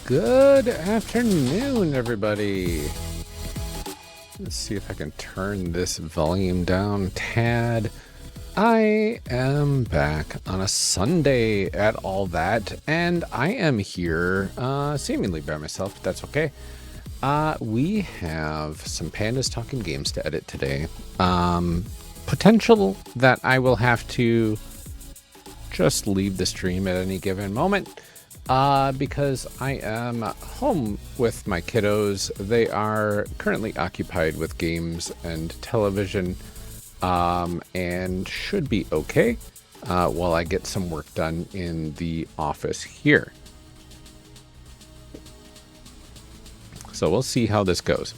Good afternoon, everybody. Let's see if I can turn this volume down a tad. I am back on a Sunday at all that, and I am here seemingly by myself, but that's okay. We have some Pandas Talking Games to edit today. Potential that I will have to just leave the stream at any given moment because I am home with my kiddos. They are currently occupied with games and television and should be okay while I get some work done in the office here. So we'll see how this goes.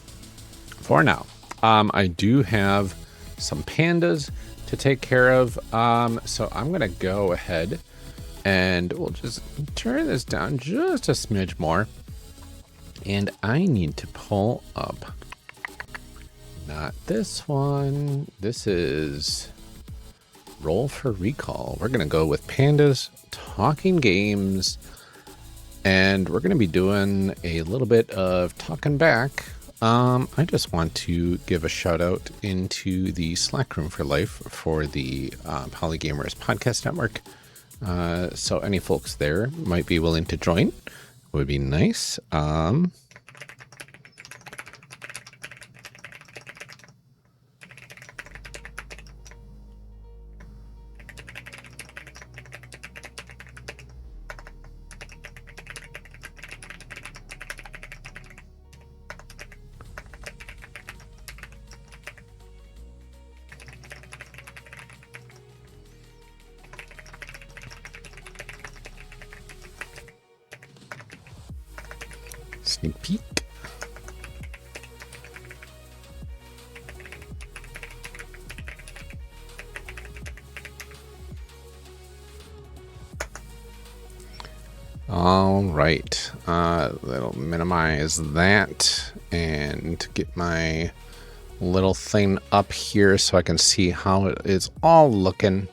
For now, I do have some pandas to take care of, so I'm gonna go ahead and we'll just turn this down just a smidge more, and I need to pull up not this one, this is Roll for Recall. We're gonna go with Pandas Talking Games, and we're gonna be doing a little bit of talking back. I just want to give a shout out into the Slack Room for Life for the Polygamers Podcast Network. So any folks there might be willing to join would be nice. Sneak peek. All right, that'll minimize that and get my little thing up here so I can see how it is all looking.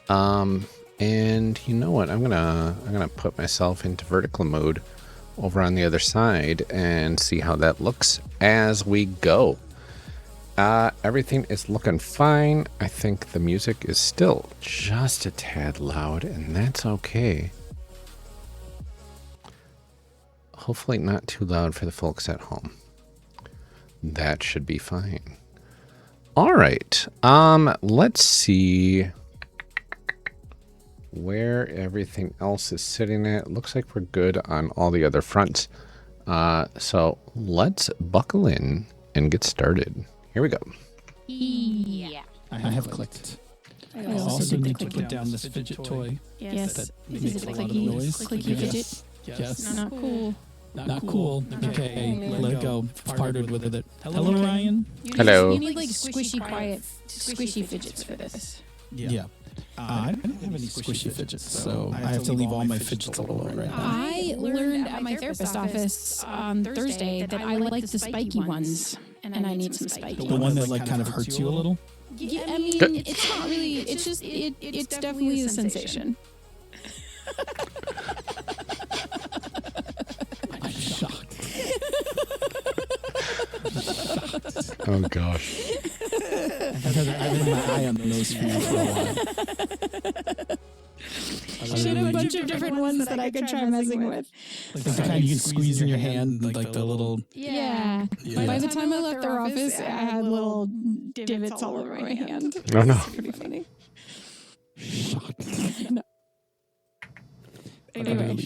And you know what? I'm gonna put myself into vertical mode over on the other side and see how that looks as we go. Everything is looking fine. I think the music is still just a tad loud, and that's okay. Hopefully not too loud for the folks at home. That should be fine. All right. Let's see where everything else is sitting at. Looks like we're good on all the other fronts. So let's buckle in and get started. Here we go. Yeah. I have clicked. I also need to put down this fidget toy. Yes. That Is makes it a lot of clicky? noise. Clicky fidget? Yes. Not cool. Not cool. Okay, let go. Parted with it. Hello, Ryan. Hello. You need like squishy, quiet, squishy fidgets for this. Yeah. I don't have any squishy fidgets, so I have to leave all my fidgets alone right now. I learned at my therapist office on Thursday that I like the spiky ones, and I need some spiky. The one that like kind of hurts you a little? Yeah, I mean, it's not really. It's just it's definitely a sensation. I'm shocked. Oh gosh. I've had my eye on the nose for you for a while. She had a bunch of different ones that I could try messing with. Like the kind you can squeeze in your hand, like the little... Yeah. By the time I left their office, I had little divots all over my hand. Oh no. It's pretty funny. Shocked. No. Anyway.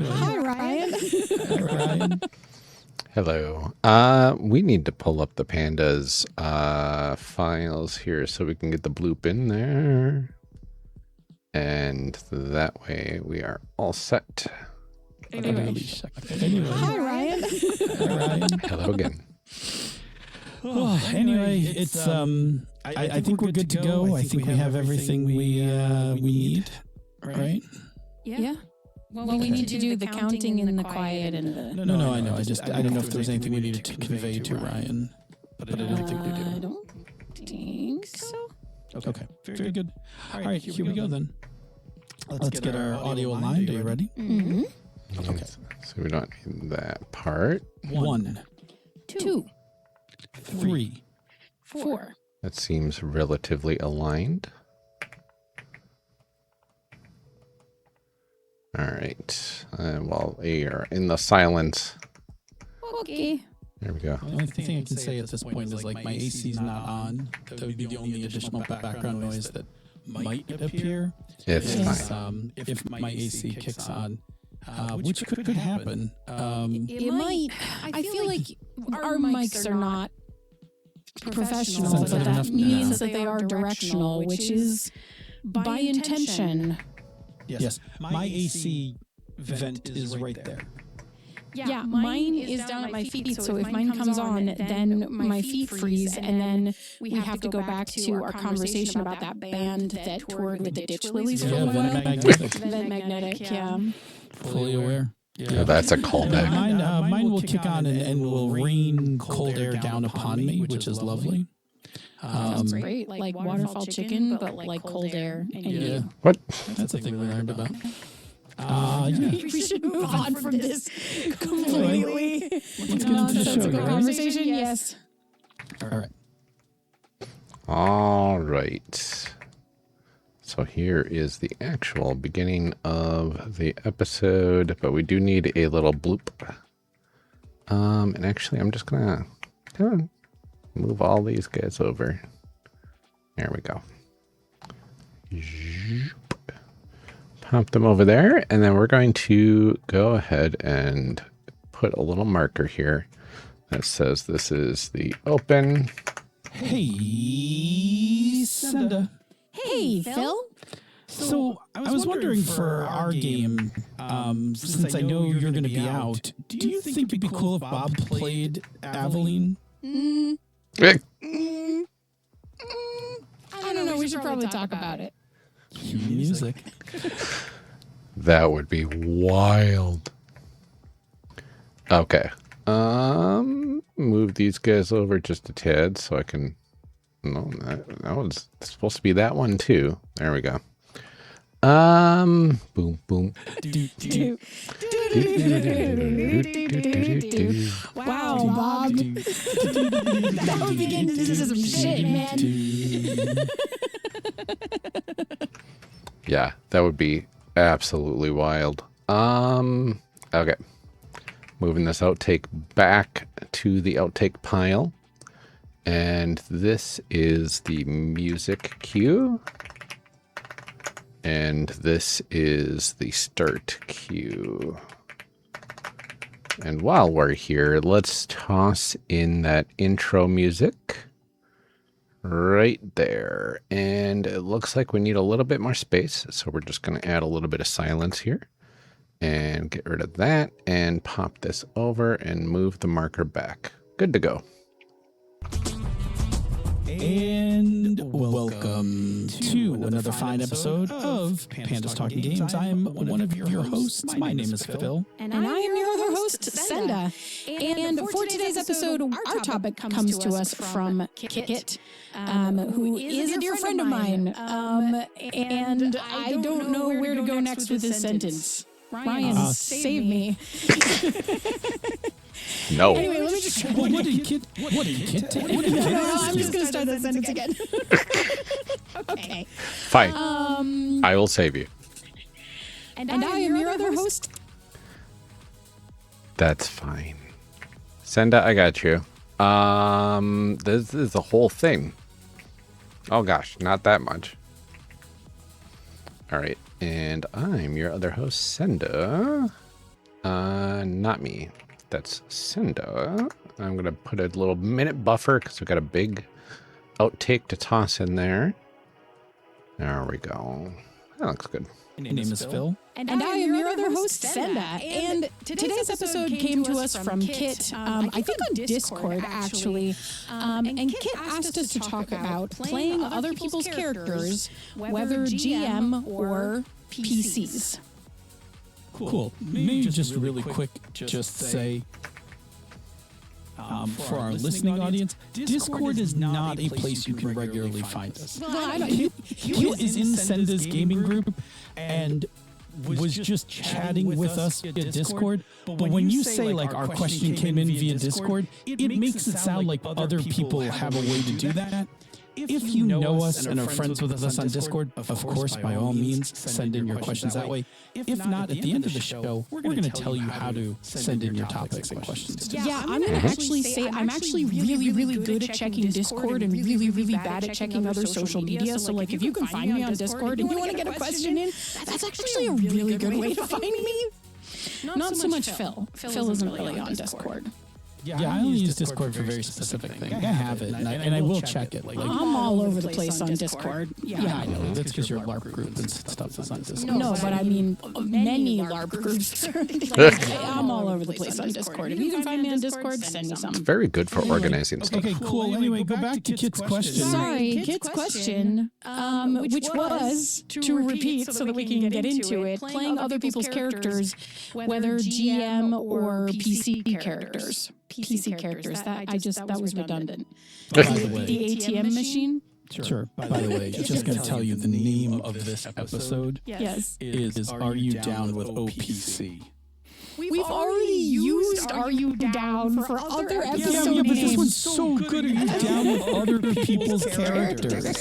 Hi, Ryan. Hi, Ryan. Hello. We need to pull up the pandas files here so we can get the bloop in there. And that way we are all set. Anyway. Hi, Ryan. Hi, Ryan. Hello again. Anyway, it's I think we're good to go. I think we have everything we need, right? Yeah. Well, we need to do the counting and the quiet and the... No, I know. I don't know if there was anything we needed to convey to Ryan, but I don't think we I did. don't think so. Okay, very good. All right, here we go then. Let's get our audio aligned. Are you ready? Mm-hmm. Okay. So we don't need that part. 1, 2, 3. 4. That seems relatively aligned. All right. While we are in the silence. Okay. There we go. The only thing I can say at this point is like my AC is not on. That would be the only additional background noise that might appear. It's is, fine. if my AC kicks on, which could happen. It might. I feel like our mics are not professional, but Sensitive that enough? means that they are directional, which is by intention. Yes, my AC vent is right there. Yeah, mine is down at my feet, so if mine comes on, then my feet freeze, and then we have to go back to our conversation about that band that toured with the Ditch Lilies for a Yeah, while. vent magnetic. Vent Magnetic, yeah. Fully aware. Yeah, that's a callback. Mine will kick on and will rain cold air down upon me, which is lovely. Sounds great, like waterfall chicken, but like cold air. And Yeah, What? that's a thing we learned about. we should move on from this completely Let's get into the show. nonsensical Right? conversation. Yes. All right. All right. So here is the actual beginning of the episode, but we do need a little bloop. And actually, I'm just gonna move all these guys over. There we go. Pop them over there, and then we're going to go ahead and put a little marker here that says this is the open. Hey, Senda. Hey, Phil. So I was wondering for our game, since I know you're going to be out, do you think it'd be cool if Bob played Aveline? I don't know. We should probably talk about it. Music. That would be wild. Okay. Move these guys over just a tad so I can. No, that was supposed to be that one too. There we go. Boom, boom. Wow, Bob. That would begin to do some shit, man. Yeah, that would be absolutely wild. Okay. Moving this outtake back to the outtake pile. And this is the music cue. And this is the start cue. And while we're here, let's toss in that intro music right there. And it looks like we need a little bit more space. So we're just going to add a little bit of silence here and get rid of that and pop this over and move the marker back. Good to go. And welcome to another fine episode of Pandas Talking Games. I am one of your hosts. My name is Phil. And I am your other host, Senda. And for today's episode, our topic comes to us from Kit, who is a dear friend of mine. And I don't know where to go next with this sentence. Ryan, save me. No. Anyway, let me just... What did Kit take? No, I'm just going to start that sentence again. Okay. Fine. I will save you. And I am your other host. That's fine. Senda, I got you. This is the whole thing. Oh gosh, not that much. All right, and I'm your other host, Senda. Not me. That's Senda. I'm gonna put a little minute buffer because we've got a big outtake to toss in there. There we go. That looks good. My name is Phil. And I am your other host, Senda. And today's episode came to us from Kit, I think on Discord, actually. And Kit asked us to talk about playing other people's characters, whether GM or PCs. Cool. Maybe just really quick, just say, for our listening audience, Discord is not a place you can regularly find us. Kit is in Senda's gaming group, and was just chatting with us via Discord. But when you say like our question came in via Discord, it makes it sound like other people have a way to do that. If you know us and are friends with us on Discord, of course, by all means, send in your questions that way. If not, at the end of the show, we're going to tell you how to send in your topics and questions. Yeah, I'm going to actually say I'm actually really, really good at checking Discord and really, really bad at checking other social media. So, like, if you can find me on Discord and you want to get a question in, that's actually a really good way to find me. Not so much Phil. Phil isn't really on Discord. Yeah, I only use Discord for very specific things. I have it, and I will check it. Like, I'm all over the place on Discord. Yeah, I know. That's because your LARP group and stuff is on Discord. No, but I mean, many LARP groups. I'm all over the place on Discord. If you can find me on Discord, send me some. It's very good for organizing stuff. Okay, cool. Anyway, go back to Kit's question. Sorry, Kit's question, which was, to repeat so that we can get into it, playing other people's characters, whether GM or PC characters. PC characters. That was redundant. By the way, The ATM machine. Sure. By the way, just going to tell you the name of this episode Yes. is Are You Down with OPC? We've already used Are You Down for other episode Yeah, but this names. one's so good. Are you down with other people's characters?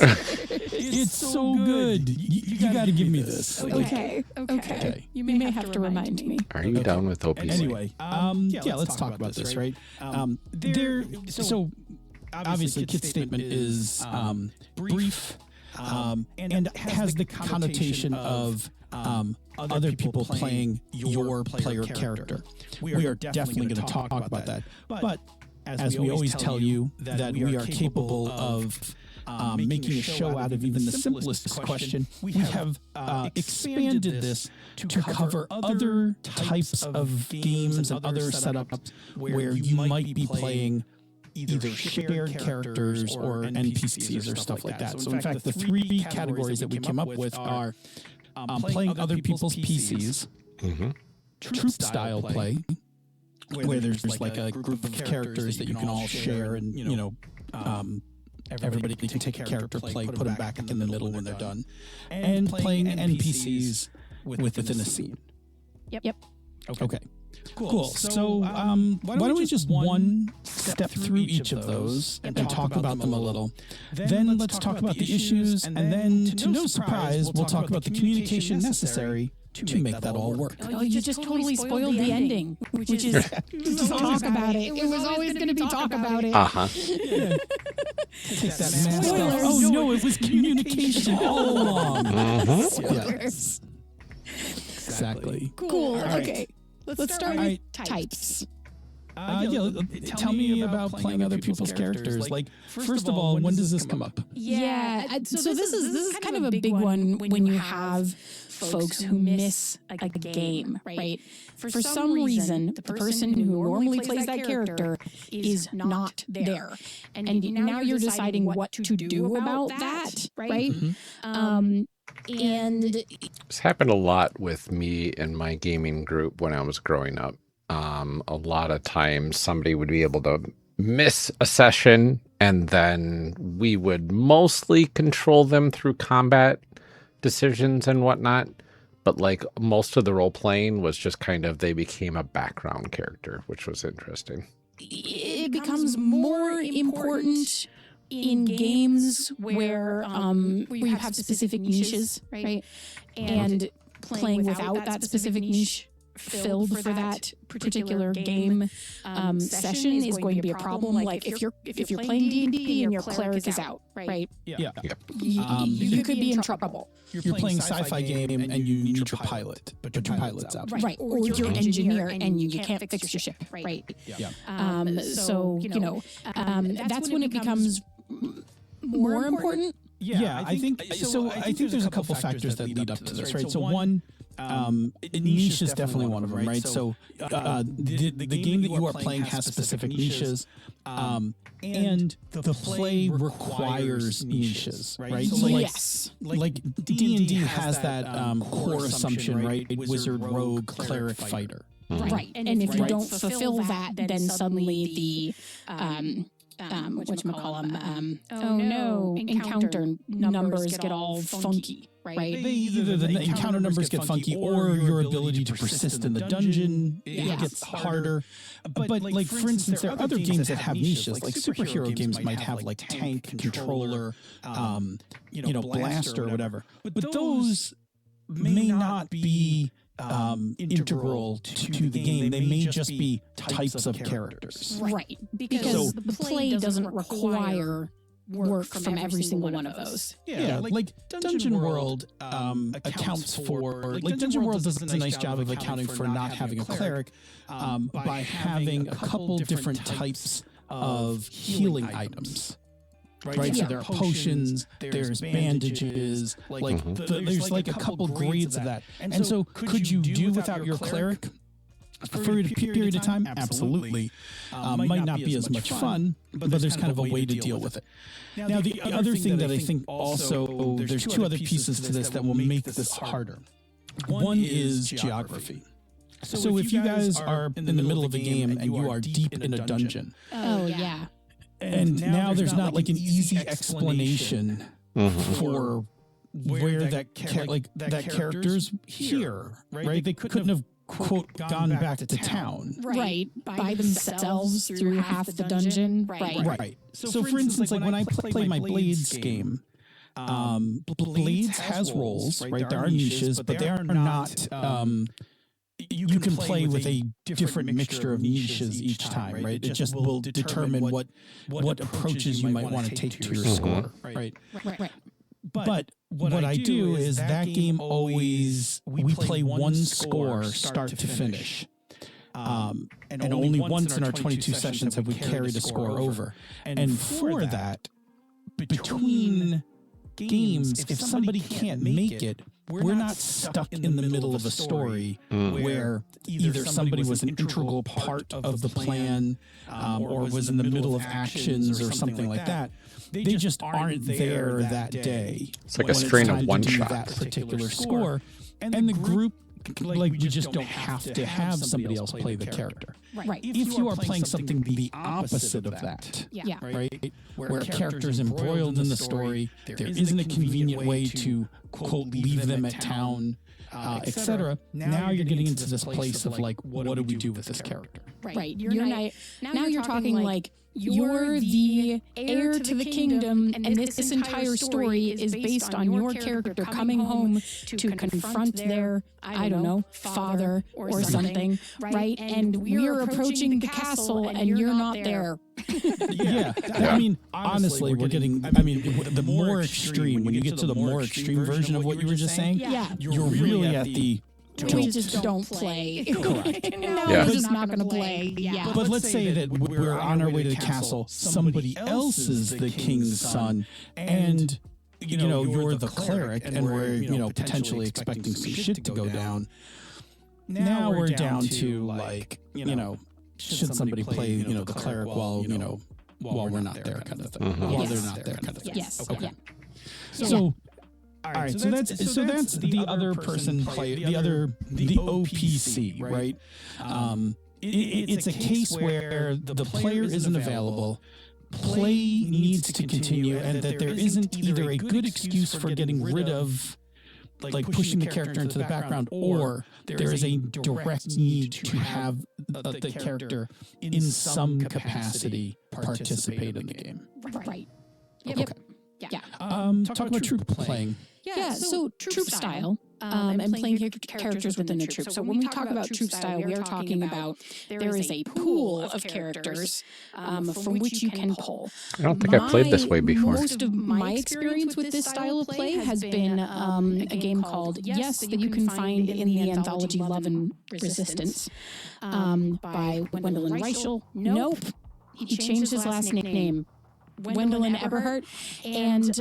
It's so good. You got to give me this. Okay. You may have to remind me. Are you down with OPC? Anyway, let's talk about this, right? So obviously, Kit's statement is brief and has the connotation of other people playing your player character. We are definitely going to talk about that. But as we always tell you, that we are capable of making a show out of even the simplest question, we have expanded this to cover other types of games and other setups where you might be playing either shared characters or NPCs or stuff like that. So in fact, the three categories that we came up with are playing other people's PCs, troop style play, where there's like a group of characters that you can all share, and everybody can take a character, put them back in the middle when they're done, and playing NPCs within a scene. Yep. Okay. Cool. So why don't we just one step through each of those and talk about them a little. Then let's talk about the issues, and then, to no surprise, we'll talk about the communication necessary to make that all work. Oh, you just totally spoiled the ending, which is talk about it. It was always going to be talk about it. Take that mask off. Oh no, it was communication all along. Spoilers. Exactly. Cool. Okay. Let's start with types. Tell me about playing other people's characters. Like, first of all, when does this come up? Yeah. So this is kind of a big one when you have folks who miss a game, right? For some reason, the person who normally plays that character is not there. And now you're deciding what to do about that, right? And This happened a lot with me and my gaming group when I was growing up. A lot of times somebody would be able to miss a session, and then we would mostly control them through combat decisions and whatnot. But like most of the role playing was just kind of, they became a background character, which was interesting. it becomes more important in games where you have specific niches, right? And playing without that specific niche filled for that particular game session is going to be a problem. Like if you're playing D&D and your cleric is out, right? Yeah. You could be in trouble. You're playing a sci-fi game and you need your pilot, but your pilot's out. Right. Or you're an engineer and you can't fix your ship, right? So, that's when it becomes more important. Yeah, I think so. I think there's a couple factors that lead up to this, right? So one, niche is definitely one of them, right? So the game that you are playing has specific niches, and the play requires niches, right? So like D&D has that core assumption, right? Wizard, rogue, cleric, fighter. Right. And if you don't fulfill that, then suddenly whatchamacallem, oh no, encounter numbers get all funky, right? Either the encounter numbers get funky or your ability to persist in the dungeon gets harder. But like, for instance, there are other games that have niches. Like superhero games might have like tank, controller, blaster or whatever. But those may not be integral to the game. They may just be types of characters. Right. Because the play doesn't require work from every single one of those. Yeah, like Dungeon World accounts for, like Dungeon World does a nice job of accounting for not having a cleric by having a couple different types of healing items. Right, so there are potions, there's bandages, there's like a couple grades of that. And so could you do without your cleric for a period of time? Absolutely. Might not be as much fun, but there's kind of a way to deal with it. Now, the other thing that I think also, there's two other pieces to this that will make this harder. One is geography. So if you guys are in the middle of a game and you are deep in a dungeon. Oh, yeah. And now there's not like an easy explanation for where that character's here, right? They couldn't have, quote, gone back to town. Right. By themselves through half the dungeon. Right. So for instance, like when I play my Blades game, Blades has roles, right? There are niches, but they are not... You can play with a different mixture of niches each time, right? It just will determine what approaches you might want to take to your score, right? But what I do is that game always, we play one score start to finish. And only once in our 22 sessions have we carried a score over. And for that, between games, if somebody can't make it, we're not stuck in the middle of a story where either somebody was an integral part of the plan or was in the middle of actions or something like that. They just aren't there that day. It's like a string of one shots. That particular score, and the group, like, we just don't have to have somebody else play the character. Right. If you are playing something the opposite of that, right, where a character is embroiled in the story, there isn't a convenient way to, quote, leave them at town, etc. Now you're getting into this place of like, what do we do with this character? Right. Now you're talking like you're the heir to the kingdom, and this entire story is based on your character coming home to confront their, I don't know, father or something, right? And we're approaching the castle, and you're not there. I mean, honestly, we're getting, the more extreme, when you get to the more extreme version of what you were just saying, you're really at the... We just don't play. Correct. We're just not going to play. But let's say that we're on our way to the castle. Somebody else is the king's son, and you're the cleric, and we're potentially expecting some shit to go down. Now we're down to like should somebody play the cleric while we're not there kind of thing, while they're not there kind of thing. Yes. Okay. So. All right, so that's the other person play the OPC, right? It's a case where the player isn't available, play needs to continue, and that there isn't either a good excuse for getting rid of, like pushing the character into the background, or there is a direct need to have the character in some capacity participate in the game. Right. Okay. Yeah. Talk about troop playing. Yeah, so troop style and playing characters within the troop. So when we talk about troop style, we are talking about there is a pool of characters from which you can pull. I don't think I've played this way before. Most of my experience with this style of play has been a game called Yes, that you can find in the anthology Love and Resistance by Gwendolyn Reichel. Nope. He changed his last name. Gwendolyn Eberhardt, and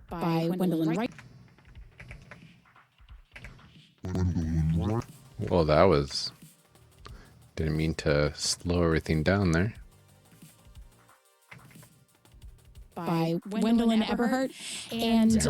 by Gwendolyn Wright. Well, that was... Didn't mean to slow everything down there. By Gwendolyn Eberhardt, and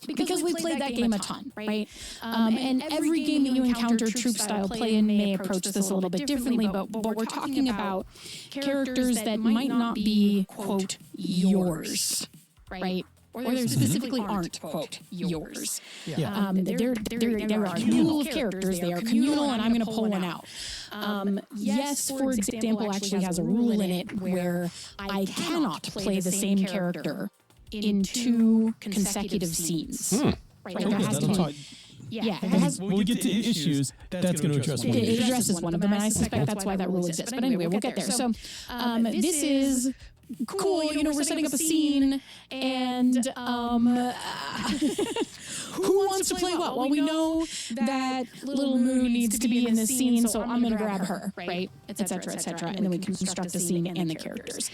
because we played that game a ton, right? And every game that you encounter troop style play in may approach this a little bit differently, but we're talking about characters that might not be, quote, yours, right? Or they specifically aren't, quote, yours. Yeah. There are a pool of characters. They are communal, and I'm going to pull one out. Yes, for example, actually has a rule in it where I cannot play the same character in 2 consecutive scenes. Right? There has to be. Yeah, when we get to issues, that's going to address one of them. It addresses one of them, and I suspect that's why that rule exists. But anyway, we'll get there. So this is cool. You know, we're setting up a scene, and who wants to play what? Well, we know that Little Moon needs to be in this scene, so I'm going to grab her, right? Et cetera, and then we construct the scene and the characters.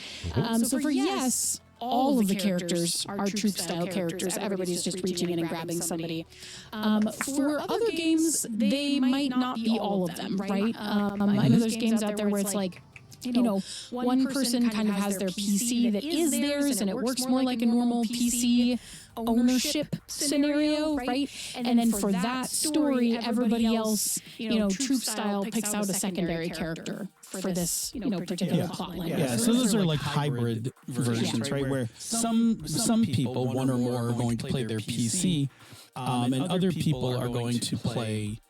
So for yes, all of the characters are troop-style characters. Everybody's just reaching in and grabbing somebody. For other games, they might not be all of them, right? I know there's games out there where it's like, you know, one person kind of has their PC that is theirs, and it works more like a normal PC ownership scenario, right? And then for that story, everybody else, you know, troop style picks out a secondary character for this, you know, particular plot line. Yeah, so those are like hybrid versions, right? Where some people, one or more, are going to play their PC, and other people are going to play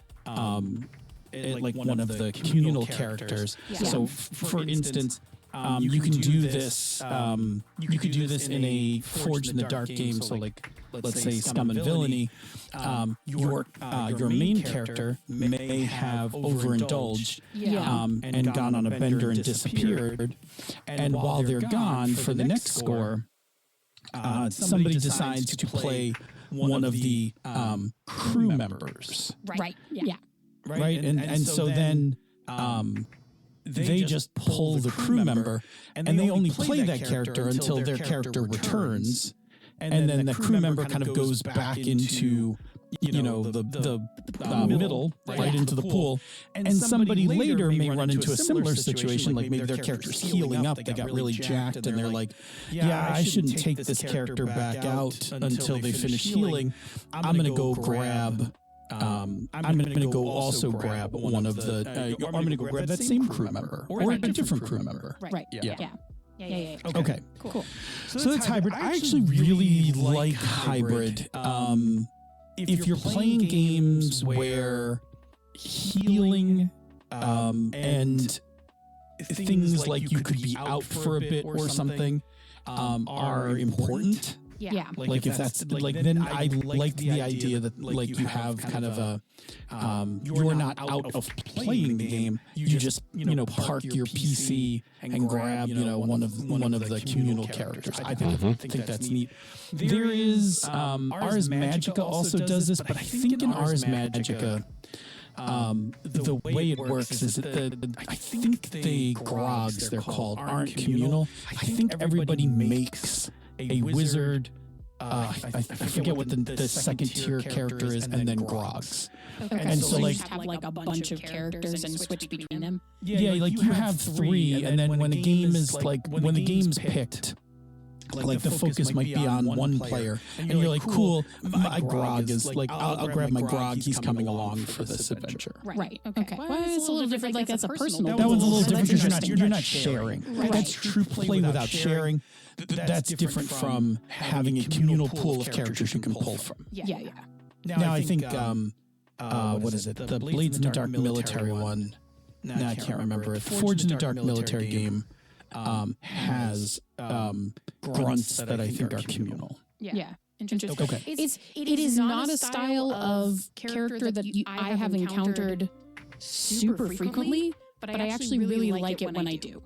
like one of the communal characters. So, for instance, you can do this. You could do this in a Forged in the Dark game. So, like, let's say Scum and Villainy. Your main character may have overindulged and gone on a bender and disappeared. And while they're gone for the next score, somebody decides to play one of the crew members. Right. Yeah. Right. And so then they just pull the crew member, and they only play that character until their character returns. And then the crew member kind of goes back into, you know, the middle, right into the pool. And somebody later may run into a similar situation, like maybe their character's healing up, they got really jacked, and they're like, yeah, I shouldn't take this character back out until they finish healing. I'm going to go grab... I'm going to go also grab one of the... I'm going to go grab that same crew member or a different crew member. Right. Yeah. Okay. Cool. So that's hybrid. I actually really like hybrid. If you're playing games where healing and things like you could be out for a bit or something are important... Yeah. Like if that's like, then I like the idea that like you have kind of a, you're not out of playing the game. You just, you know, park your PC and grab, you know, one of the communal characters. I think that's neat. There is, Ars Magica also does this, but I think in Ars Magica, the way it works is that I think the grogs, they're called, aren't communal. I think everybody makes a wizard, I forget what the second tier character is, and then grogs. Okay. And so you like just have like a bunch of characters and switch between them. Yeah, like you have 3, and then when the game is like, when the game's picked, like the focus might be on one player, and you're like, cool, my grog is like, I'll grab my grog, he's coming along for this adventure. Right. Okay. Well, it's a little different. Like that's a personal. That one's a little different because you're not sharing. That's true play without sharing. That's different from having a communal pool of characters you can pull from. Yeah. Now I think what is it? The Blades in the Dark military one. Now I can't remember it. The Forged in the Dark military game has grunts that I think are communal. Yeah. Interesting. Okay. It is not a style of character that I have encountered super frequently, but I actually really like it when I do.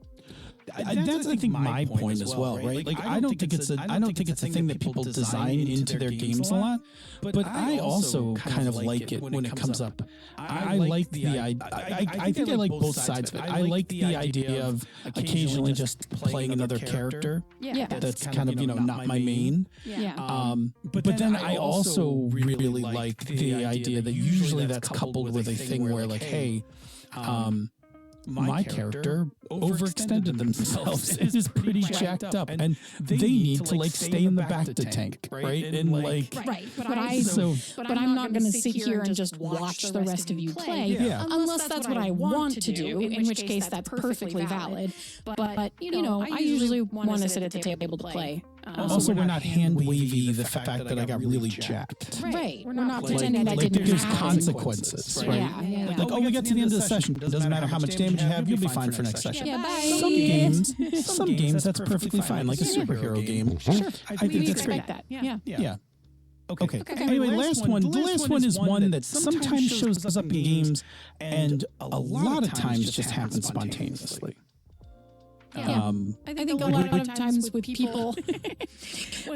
That's I think my point as well, right? Like I don't think it's a thing that people design into their games a lot, but I also kind of like it when it comes up. I like the idea. I think I like both sides of it. I like the idea of occasionally just playing another character. Yeah. That's kind of, you know, not my main. Yeah. But then I also really like the idea that usually that's coupled with a thing where like, hey, my character overextended themselves and is pretty jacked up, and they need to like stay in the back to tank, right? And like, right. But I'm not going to sit here and just watch the rest of you play, unless that's what I want to do. In which case, that's perfectly valid. But you know, I usually want to sit at the table to play. Also, we're not hand wavy the fact that I got really jacked. Right. We're not pretending that didn't there's happen. consequences, right? Yeah. Like, oh, we get to the end of the session. Doesn't matter how much damage you have, you'll be fine for next session. Yeah, bye. Some games, that's perfectly fine, like a superhero game. Sure. I think that's great. That. Yeah. Okay. Anyway, the last one is one that sometimes shows up in games and a lot of times just happens spontaneously. I think a lot of times with people,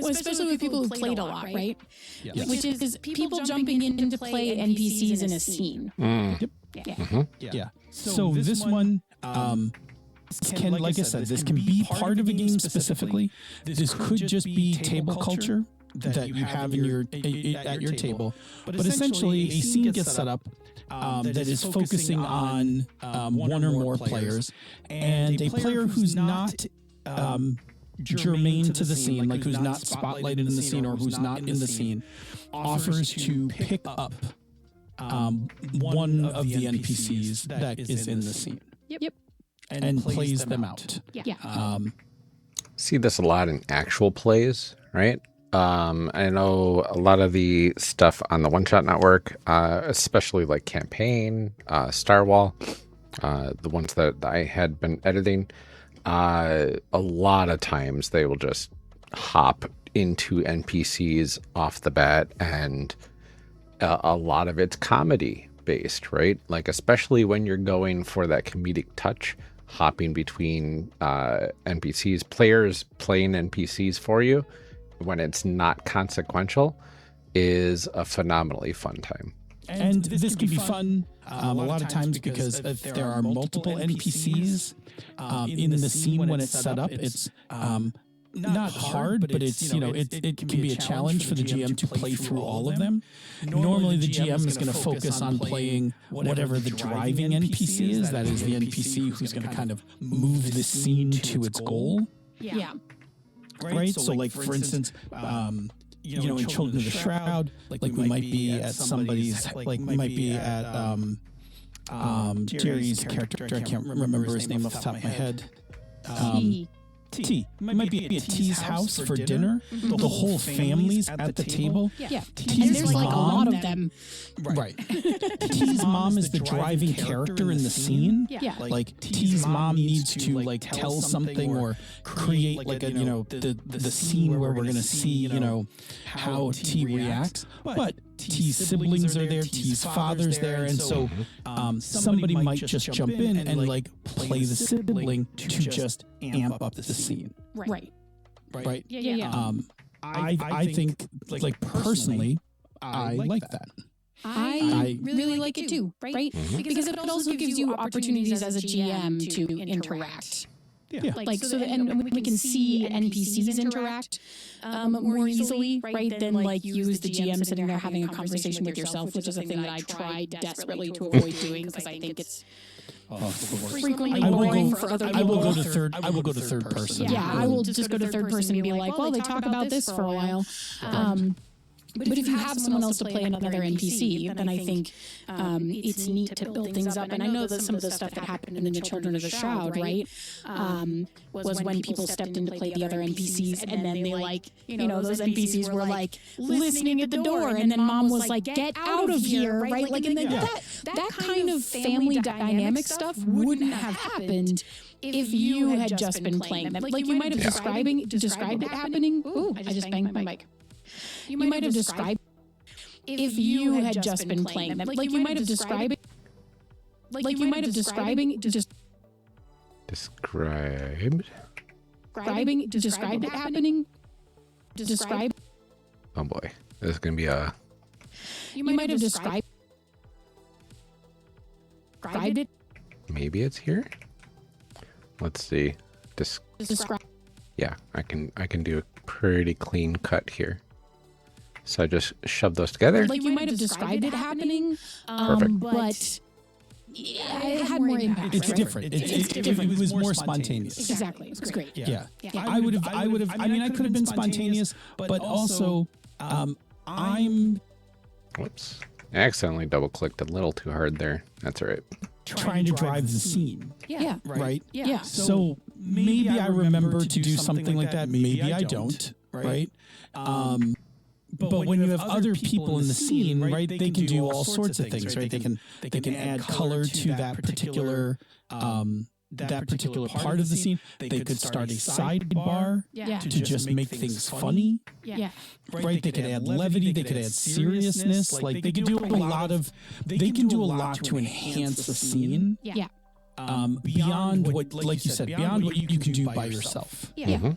especially with people who played a lot, right? Yes. Which is people jumping in to play NPCs in a scene. Yeah. So this one can, like I said, this can be part of a game specifically. This could just be table culture that you have in your at your table, but essentially a scene gets set up that is focusing on one or more players, and a player who's not germane to the scene, like who's not spotlighted in the scene or who's not in the scene, offers to pick up one of the NPCs that is in the scene. Yep. And plays them out. Yeah. See this a lot in actual plays, right? I know a lot of the stuff on the One Shot Network, especially like Campaign, Starwall, the ones that I had been editing, a lot of times they will just hop into NPCs off the bat, and a lot of it's comedy based, right? Like, especially when you're going for that comedic touch, hopping between NPCs, players playing NPCs for you when it's not consequential is a phenomenally fun time. And this can be fun a lot of times because if there are multiple NPCs in the scene when it's set up, it's not hard, but it's, you know, it can be a challenge for the GM to play through all of them. Normally the GM is going to focus on playing whatever the driving NPC is. That is the NPC who's going to kind of move the scene to its goal. Yeah. Right? So like, for instance, you know, in Children of the Shroud, like we might be at somebody's, like we might be at Jerry's character, I can't remember his name off the top of my head. T. Might be at T's house for dinner. The whole family's at the table. Yeah. T's And there's like a lot of them. Right. T's mom is the driving character in the scene. Yeah. Like T's mom needs to like tell something or create like a, you know, the scene where we're going to see, you know, how T reacts. But T's siblings are there, T's father's there, and so somebody might just jump in and like play the sibling to just amp up the scene. Right. Yeah. I think like personally, I like that. I really like it too, right? Because it also gives you opportunities as a GM to interact. Yeah. Like so, and we can see NPCs interact more easily, right? Than like you as the GM sitting there having a conversation with yourself, which is a thing that I try desperately to avoid doing because I think it's frequently boring for other people. I will go to third person. Yeah, I will just go to third person and be like, well, they talk about this for a while. But if you have someone else to play another NPC, then I think it's neat to build things up. And I know that some of the stuff that happened in the Children of the Shroud, right, was when people stepped in to play the other NPCs, and then they like, you know, those NPCs were like listening at the door, and then mom was like, "Get out of here!" Right? Like, and then that kind of family dynamic stuff wouldn't have happened if you had just been playing them. Like you might have described it happening. Ooh, I just banged my mic. You might have described if you had just been playing them. Like you might have described it. Like you might have described it happening. Describe. Oh boy, this is gonna be a. You might have described it. Maybe it's here. Let's see. Describe. Yeah, I can do a pretty clean cut here. So I just shove those together. Like you might have described it happening, Perfect. it had more impact. It's right? different. It was more spontaneous. Exactly. It was great. Yeah. I would have. I mean, I could have been spontaneous, but also, I'm Whoops. I accidentally double-clicked a little too hard there. That's all right. trying to drive the scene. Yeah. Right? Yeah. So maybe I remember to do something like that. Maybe I don't. Right? But when you have other people in the scene, right, they can do all sorts of things, right? They can add color to that particular part of the scene. They could start a sidebar to just make things funny. Yeah. Right? They could add levity. They could add seriousness. Like they could do a lot of. They can do a lot to enhance the scene. Yeah. Beyond what, like you said, beyond what you can do by yourself. Yeah.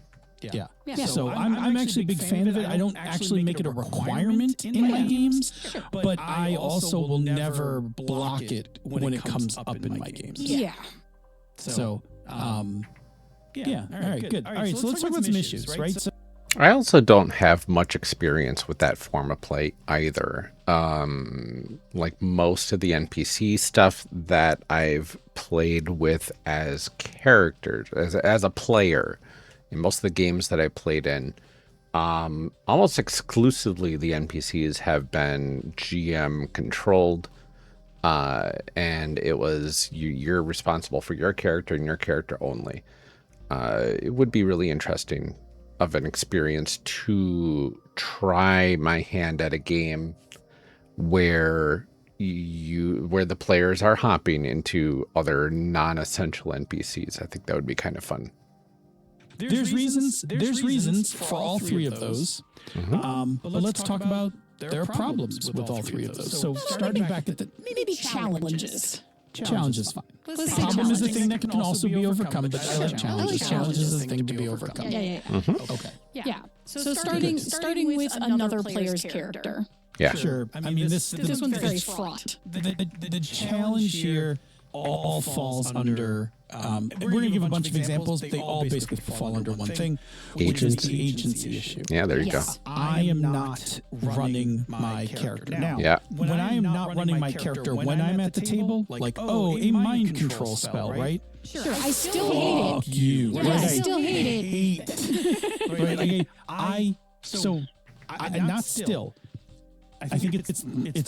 Yeah. So I'm actually a big fan of it. I don't actually make it a requirement in my games, but I also will never block it when it comes up in my games. Yeah. So, yeah. All right, good. All right, so let's talk about some issues, right? So, I also don't have much experience with that form of play either. Like most of the NPC stuff that I've played with as characters, as a player, in most of the games that I played in, almost exclusively the NPCs have been GM controlled, and it was you're responsible for your character and your character only. It would be really interesting of an experience to try my hand at a game where the players are hopping into other non-essential NPCs. I think that would be kind of fun. there's reasons for all three of those. But let's talk about there are problems with all three of those. So starting back at the Maybe challenges. challenge is fine. Let's say Problem is a challenges. thing that can also be overcome, but I like challenges. Challenges is a thing to be overcome. Yeah. Okay. Yeah. So starting with another player's character. Yeah. Sure. I mean, this one's very fraught. The challenge here all falls under. We're going to give a bunch of examples. They all basically fall under one thing, which is the agency issue. Yeah, there you Yes. I am not running my character. Now, Yeah. when I am not running my character, when I'm at the table, like, oh, a mind control spell, right? Sure. I still hate Fuck it. you. Yeah, I still hate hate it. Right? Okay, I not still. I think it's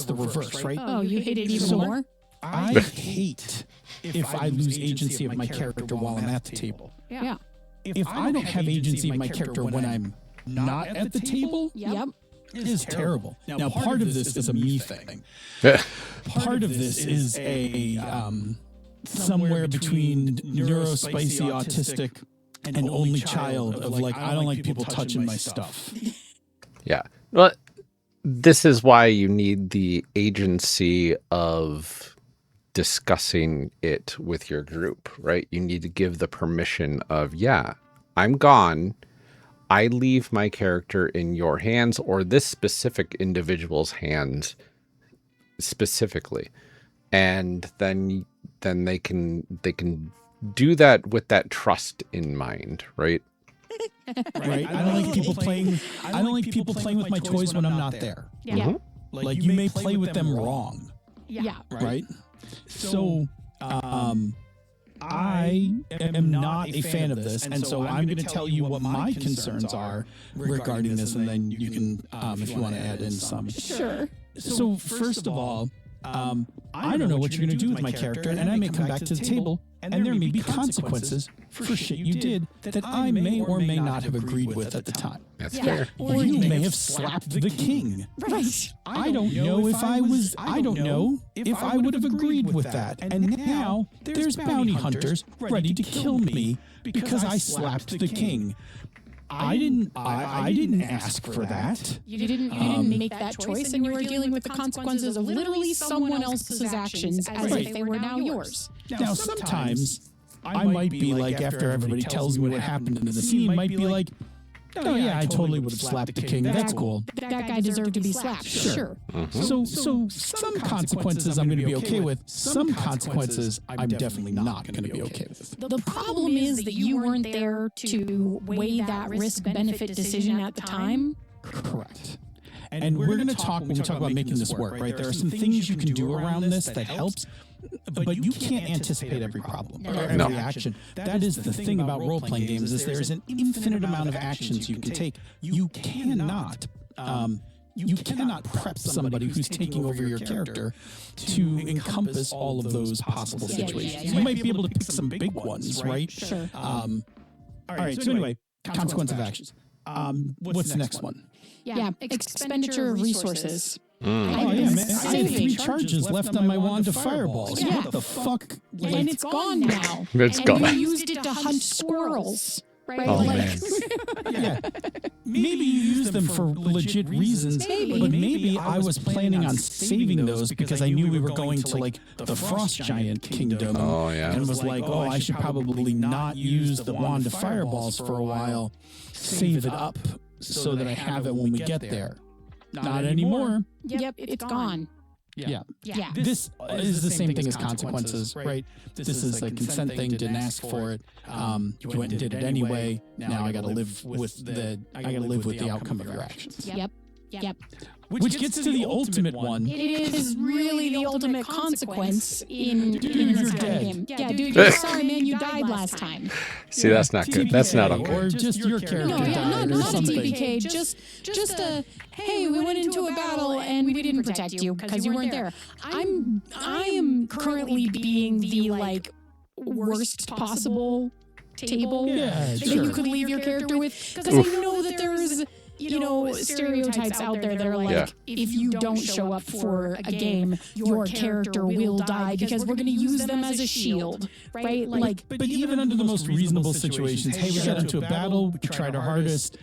the reverse, right? Oh, you hate it even So- more? I hate if I lose agency of my character while I'm at the table. Yeah. If I don't have agency of my character when I'm not at the table, Yep. it is terrible. Now, part of this is a me thing. Part of this is a somewhere between neurospicy autistic and only child of like, I don't like people touching my stuff. Yeah. Well, this is why you need the agency of discussing it with your group, right? You need to give the permission of, yeah, I'm gone. I leave my character in your hands or this specific individual's hands specifically. And then they can do that with that trust in mind, right? Right? I don't like people playing. I don't like people playing with my toys when I'm not there. Yeah. Like you may play with them wrong, Yeah. right? So, I am not a fan of this, and so I'm going to tell you what my concerns are regarding this, and then you can, if you want to add in some. Sure. So first of all, I don't know what you're going to do with my character, and I may come back to the table, and there may be consequences for shit you did that I may or may not have agreed with at the time. That's Yeah. fair. Or you may have slapped the king. Right. I don't know if I would have agreed with that. And now there's bounty hunters ready to kill me because I slapped the king. I didn't ask for that. You didn't make that choice, and you were dealing with the consequences of literally someone else's actions as if they were now yours. Now sometimes I might be like, after everybody tells me what happened in the scene, might be like, oh yeah, I totally would have slapped the king. That's cool. That guy deserved to be slapped. Sure. So some consequences I'm going to be okay with. Some consequences I'm definitely not going to be okay with. The problem is that you weren't there to weigh that risk-benefit decision at the time. Correct. And we're going to talk when we talk about making this work, right? There are some things you can do around this that helps, but you can't anticipate every problem or every action. That is the thing about role-playing games is there's an infinite amount of actions you can take. You cannot prep somebody who's taking over your character to encompass all of those possible situations. You might be able to pick some big ones, right? Sure. All right. So anyway, consequence of actions. What's the next one? Yeah, expenditure of resources. Oh, yeah, man. I had 3 charges left on my wand of fireballs. Yeah. What the fuck? And it's gone now. It's gone. And you used it to hunt squirrels. Right? Oh, like, man. Yeah. Maybe you use them for legit reasons, but maybe I was planning on saving those because I knew we were going to like the Frost Giant Kingdom. Oh, yeah. And was like, oh, I should probably not use the wand of fireballs for a while. Save it up so that I have it when we get there. Not anymore. Yep, it's gone. Yeah. Yeah. This is the same thing as consequences, right? This is a consent thing. Didn't ask for it. You went and did it anyway. Now I got to live with the outcome of your actions. Yep. Which gets to the ultimate one. It is really the ultimate consequence in this kind of game. Yeah, dude, Hey. sorry, man, you died last time. See, that's not good. That's not okay. Or just your character No, died or not something. TPK. Just a hey, we went into a battle and we didn't protect you because you weren't there. I am currently being the like worst possible table Yeah, that sure. you could leave your character with because I know that there's stereotypes out there that are like, Yeah. if you don't show up for a game, your character will die because we're going to use them as a shield, right? Like, But even under the most reasonable situations, hey, we got into a battle, we tried our hardest,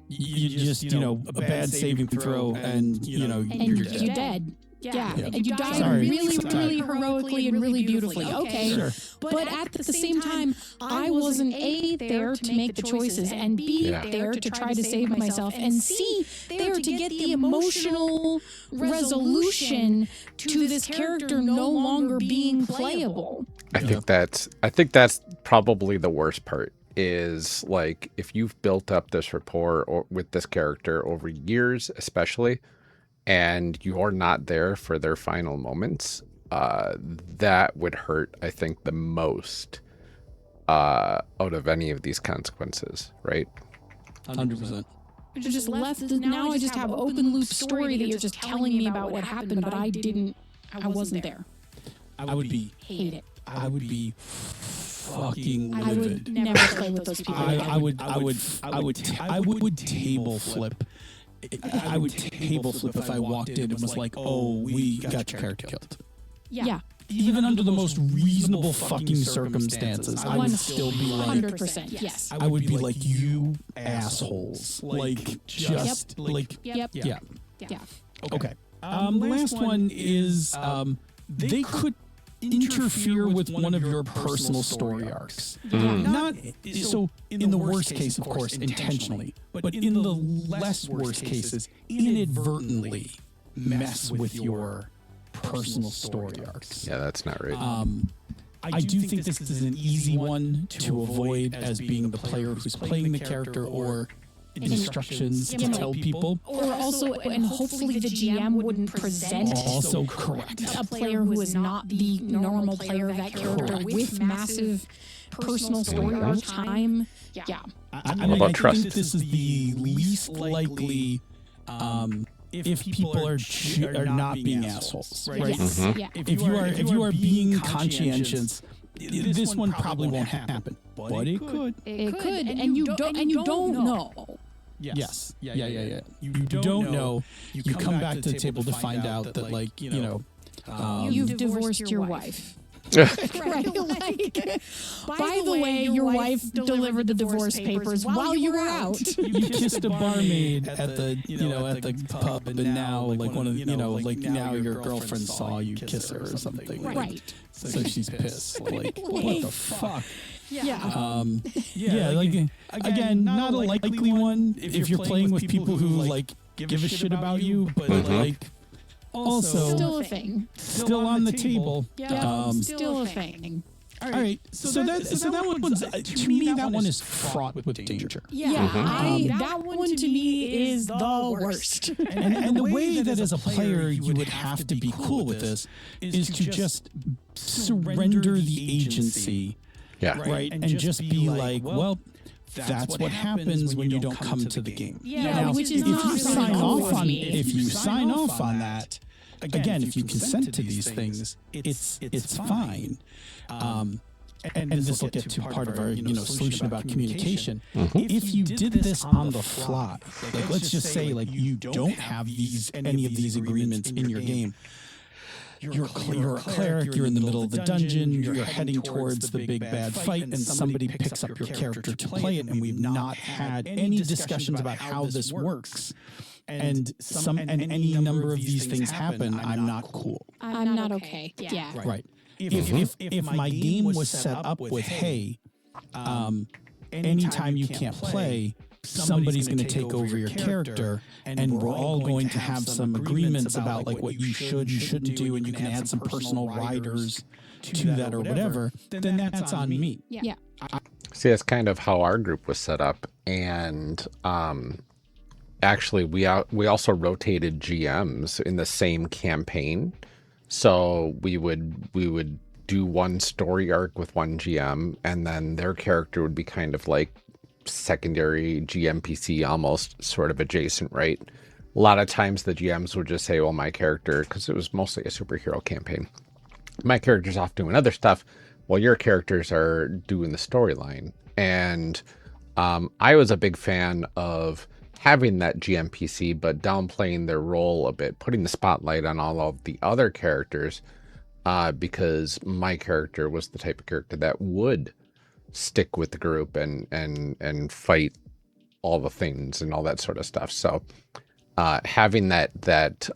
you just, a bad saving throw, and, you're dead. you're dead. Yeah. And you died Sorry. really heroically and really beautifully. Okay. Sure. But at the same time, I wasn't A, there to make the choices, and B, there to try to save myself, and C, there to get the emotional resolution to this character no longer being playable. I think that's probably the worst part is like if you've built up this rapport with this character over years, especially, and you are not there for their final moments, that would hurt, I think, the most out of any of these consequences, right? 100%. Just left. Now I just have open loop story that you're just telling me about what happened, but I wasn't there. I would be Hate it. fucking I livid. would never play with those people. I would table flip. I would table flip if I walked in and was like, "Oh, we got your character killed." Yeah. Even under the most reasonable fucking circumstances, I would still be like, 100%. Yes. I would be like, "You assholes!" Like, just like, Yep. yeah. Yeah. Okay. Last one is they could interfere with one of your personal story arcs. Not so in the worst case, of course, intentionally, but in the less worst cases, inadvertently mess with your personal story arcs. Yeah, that's not right. I do think this is an easy one to avoid as being the player who's playing the character or instructions to tell people. Or also, and hopefully the GM wouldn't present Also correct. a player who is not the normal player of that character with massive personal story arc time. Yeah. about I trust? think this is the least likely if people are not being assholes, right? Yes. Mm-hmm. Yeah. If you are being conscientious, this one probably won't happen, but it could. It could, and you don't know. Yes. Yeah. You don't know. You come back to the table to find out that, like, You've divorced your wife. Right. Like, by the way, your wife delivered the divorce papers while you were out. You kissed a barmaid at the at the pub, and now like one of now your girlfriend saw you kiss her or something. Right. So she's pissed. Like, what the fuck? Yeah. Like again, not a likely one if you're playing with people who like give a shit about you, but like also Still a thing. still on the table. Yeah. Still a thing. All right. So that one's to me that one is fraught with danger. Yeah, that one to me is the worst. And the way that as a player you would have to be cool with this is to just surrender the agency, right? And just be like, well, that's what happens when you don't come to the game. Yeah, now, which is not really if you sign off on that, again, if you consent to these things, it's fine. And this will get to part of our solution about communication. If you did this on the fly, like let's just say like you don't have any of these agreements in your game. You're a cleric, you're in the middle of the dungeon, you're heading towards the big bad fight, and somebody picks up your character to play it, and we've not had any discussions about how this works. And any number of these things happen, I'm not cool. I'm not okay. Yeah. Right. If my game was set up with, hey, anytime you can't play, somebody's going to take over your character, and we're all going to have some agreements about like what you should, you shouldn't do, and you can add some personal riders to that or whatever, then that's on me. Yeah. See, that's kind of how our group was set up, and actually we also rotated GMs in the same campaign. So we would do one story arc with one GM, and then their character would be kind of like secondary GMPC, almost sort of adjacent, right? A lot of times the GMs would just say, well, my character, because it was mostly a superhero campaign, my character's off doing other stuff while your characters are doing the storyline. And I was a big fan of having that GMPC, but downplaying their role a bit, putting the spotlight on all of the other characters, because my character was the type of character that would stick with the group and fight all the things and all that sort of stuff. So having that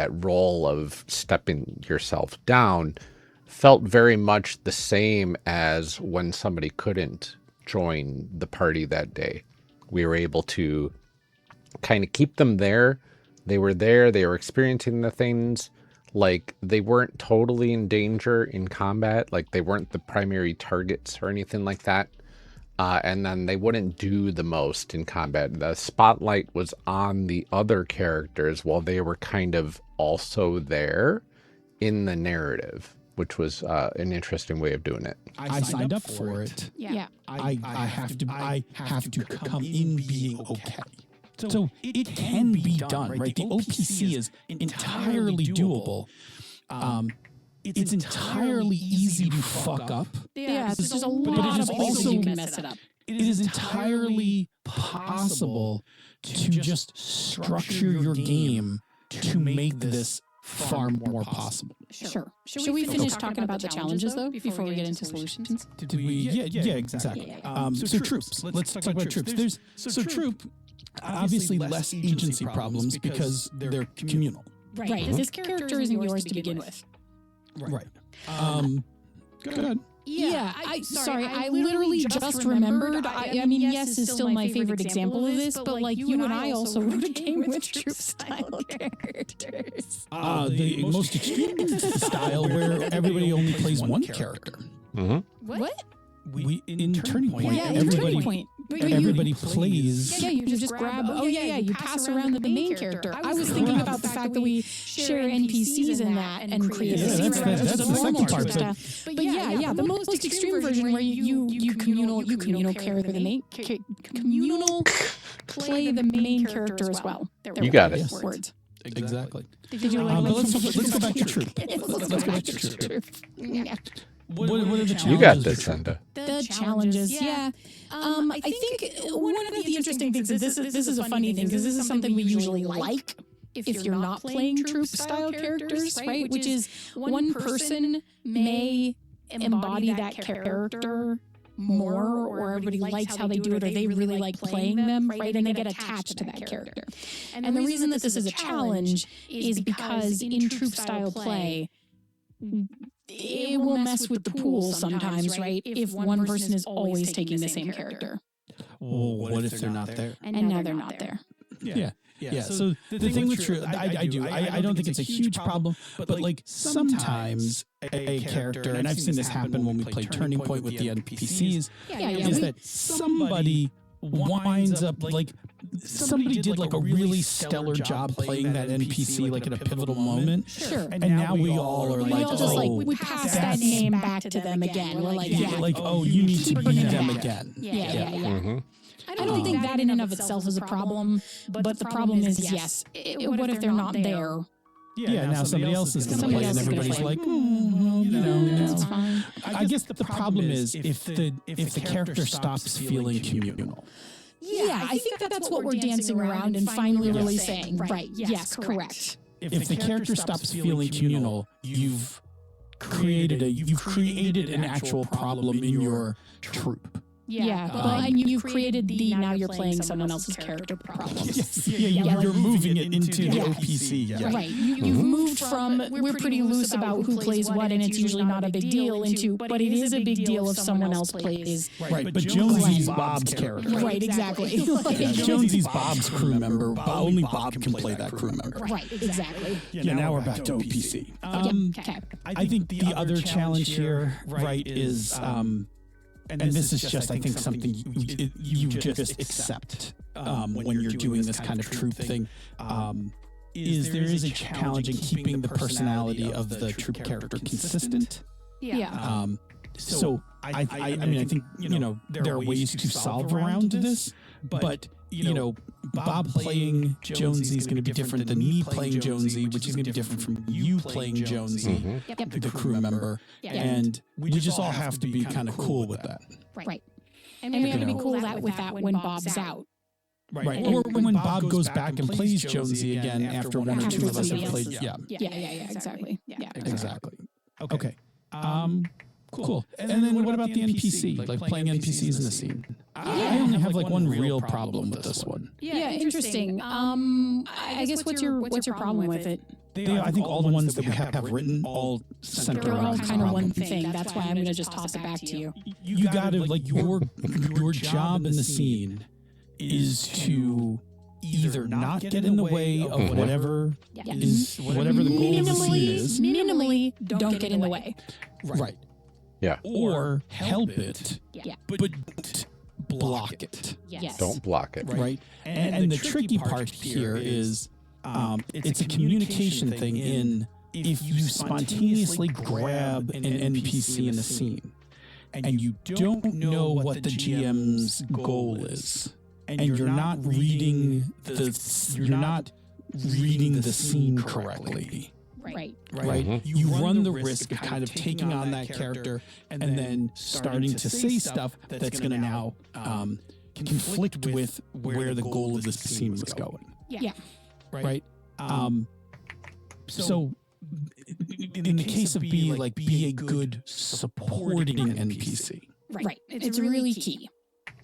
role of stepping yourself down felt very much the same as when somebody couldn't join the party that day. We were able to kind of keep them there. They were there. They were experiencing the things. Like, they weren't totally in danger in combat. Like, they weren't the primary targets or anything like that. And then they wouldn't do the most in combat. The spotlight was on the other characters while they were kind of also there in the narrative, which was an interesting way of doing it. I signed up for it. Yeah. I have to come in being okay. So it can be done, right? The OPC is entirely doable. It's entirely easy to fuck up. Yeah, it's just a lot of places you can mess it up. It is entirely possible to just structure your game to make this far more possible. Sure. Should we finish talking about the challenges, though, before we get into solutions? Did we? Yeah, exactly. So troops. Let's talk about troops. So troop, obviously less agency problems because they're communal. Right. This character isn't yours to begin with. Right. Go ahead. Yeah, I literally just remembered. I mean, yes is still my favorite example of this, but like you and I also wrote a game with troop-style characters. The most extreme style where everybody only plays one character. What? We in Turning Point, yeah, everybody plays. Yeah, you just grab. You pass around the main character. I was thinking about the fact that we share NPCs in that and create a scene. That's the second part. But yeah, the most extreme version where you communal play the main character as well. You got it. Words. Exactly. Did you like? Let's go back to troop. Let's go back to troop. Yeah. What are the challenges? You got this, Senda. The challenges, yeah. I think one of the interesting things is this is a funny thing because this is something we usually like if you're not playing troop-style characters, right? Which is one person may embody that character more, or everybody likes how they do it, or they really like playing them, right? And they get attached to that character. And the reason that this is a challenge is because in troop-style play, it will mess with the pool sometimes, right? If one person is always taking the same character. Well, what if they're not there? And now they're not there. Yeah. Yeah. So the thing with true, I do. I don't think it's a huge problem, but like sometimes a character, and I've seen this happen when we play Turning Point with the NPCs, is that somebody winds up like somebody did like a really stellar job playing that NPC like at a pivotal moment. Sure. And now we all are We like, all just we pass that name back to them again. We're like, you need to be them again. Yeah. Mm-hmm. I don't think that in and of itself is a problem, but the problem is, yes, what if they're not there? Yeah, now somebody else is going to play, and everybody's like, That's fine. I guess the problem is if the character stops feeling communal. Yeah, I think that's what we're dancing around and finally really saying. Right, yes, correct. If the character stops feeling communal, you've created an actual problem in your troupe. Yeah, but you've created the now you're playing someone else's character problem. You're moving it into the OPC. Yeah. Right. You've moved from we're pretty loose about who plays what and it's usually not a big deal into but it is a big deal if someone else plays. Right, but Jonesy's Bob's character. Right, exactly. Jonesy's Bob's crew member. Only Bob can play that crew member. Right, exactly. Yeah, now we're back to OPC. Okay. I think the other challenge here, right, is and this is just, I think, something you just accept when you're doing this kind of troop thing, is there is a challenge in keeping the personality of the troop character consistent. Yeah. So I mean, I think, there are ways to solve around this, but, Bob playing Jonesy is going to be different than me playing Jonesy, which is going to be different from you playing Jonesy, the crew member. And we just all have to be kind of cool with that. Right. And we have to be cool with that when Bob's out. Right. Or when Bob goes back and plays Jonesy again after one or two of us have played. Yeah. Exactly. Yeah. Exactly. Okay. Cool. And then what about the NPC? Like playing NPCs in the scene? I only have like one real problem with this one. Yeah, interesting. I guess what's your problem with it? I think all the ones that we have written all center They're all around kind of one thing. That's why I'm going to just toss it back to you. You got to like your job in the scene is to either not get in the way of whatever whatever the goal of the scene is. Minimally, don't get in the way. Right. Yeah. Or help it. Yeah. But block it. Yes. Don't block it. Right. And the tricky part here is it's a communication thing in if you spontaneously grab an NPC in the scene and you don't know what the GM's goal is and you're not reading the scene correctly. Right. Right. You run the risk of kind of taking on that character and then starting to say stuff that's going to now conflict with where the goal of the scene was going. Yeah. Right. So in the case of be a good supporting NPC. Right. It's really key.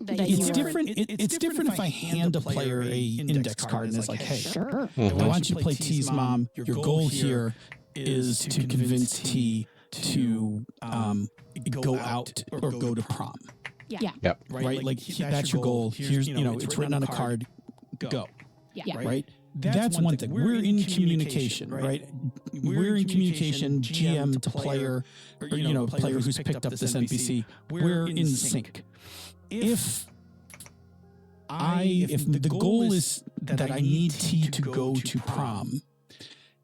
It's different. It's different if I hand a player a index card and it's like, hey, sure. I want you to play T's mom. Your goal here is to convince T to go out or go to prom. Yeah. Yep. Right. Like that's your goal. Here's it's written on a card. Go. Yeah. Right. That's one thing. We're in communication, right? We're in communication, GM to player, or player who's picked up this NPC. We're in sync. If the goal is that I need T to go to prom,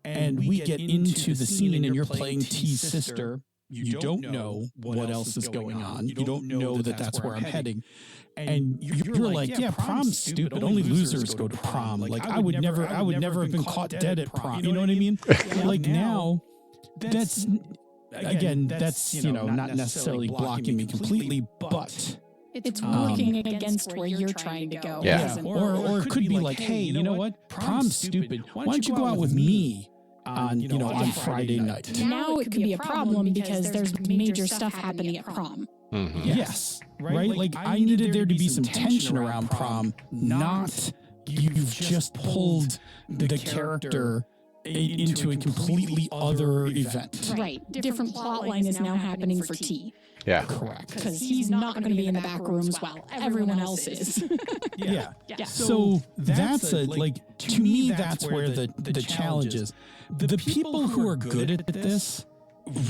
and we get into the scene and you're playing T's sister, you don't know what else is going on. You don't know that that's where I'm heading. And you're like, yeah, prom's stupid. Only losers go to prom. Like I would never have been caught dead at prom. You know what I mean? Like now, that's not necessarily blocking me completely, but it's working against where you're trying to go. Yeah. Or it could be like, hey, you know what? Prom's stupid. Why don't you go out with me on Friday night? Now it could be a problem because there's major stuff happening at prom. Mm-hmm. Yes. Right? Like I needed there to be some tension around prom, not you've just pulled the character into a completely other event. Right. Different plot line is now happening for T. Yeah. Correct. Because he's not going to be in the back rooms while everyone else is. Yeah. So that's to me, that's where the challenge is. The people who are good at this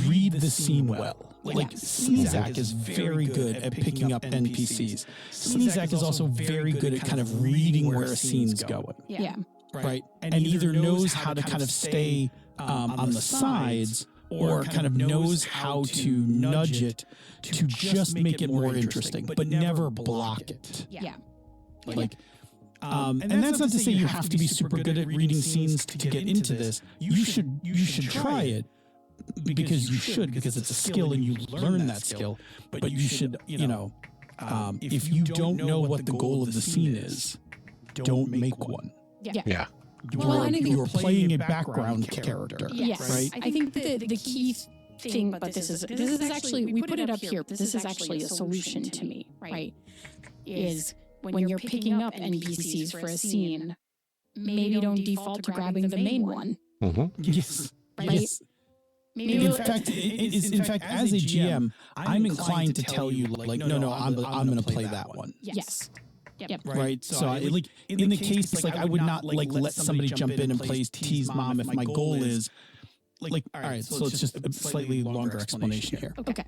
read the scene well. Like Sneezak is very good at picking up NPCs. Sneezak is also very good at kind of reading where a scene's going. Yeah. Right. And either knows how to kind of stay on the sides, or kind of knows how to nudge it to just make it more interesting, but never block it. Yeah. And that's not to say you have to be super good at reading scenes to get into this. You should try it because it's a skill and you learn that skill. But you should, if you don't know what the goal of the scene is, don't make one. Yeah. You're playing a background character. Yes. Right? I think the key thing, but this is actually, we put it up here, but this is actually a solution to me, right? Is when you're picking up NPCs for a scene, maybe don't default to grabbing the main one. Yes. Right? Yes. Maybe In fact, as a GM, I'm inclined to tell you, no, I'm going to play that one. Yes. Yep. Right. So in the case, I would not let somebody jump in and play T's mom if my goal is all right. So it's just a slightly longer explanation here. Okay.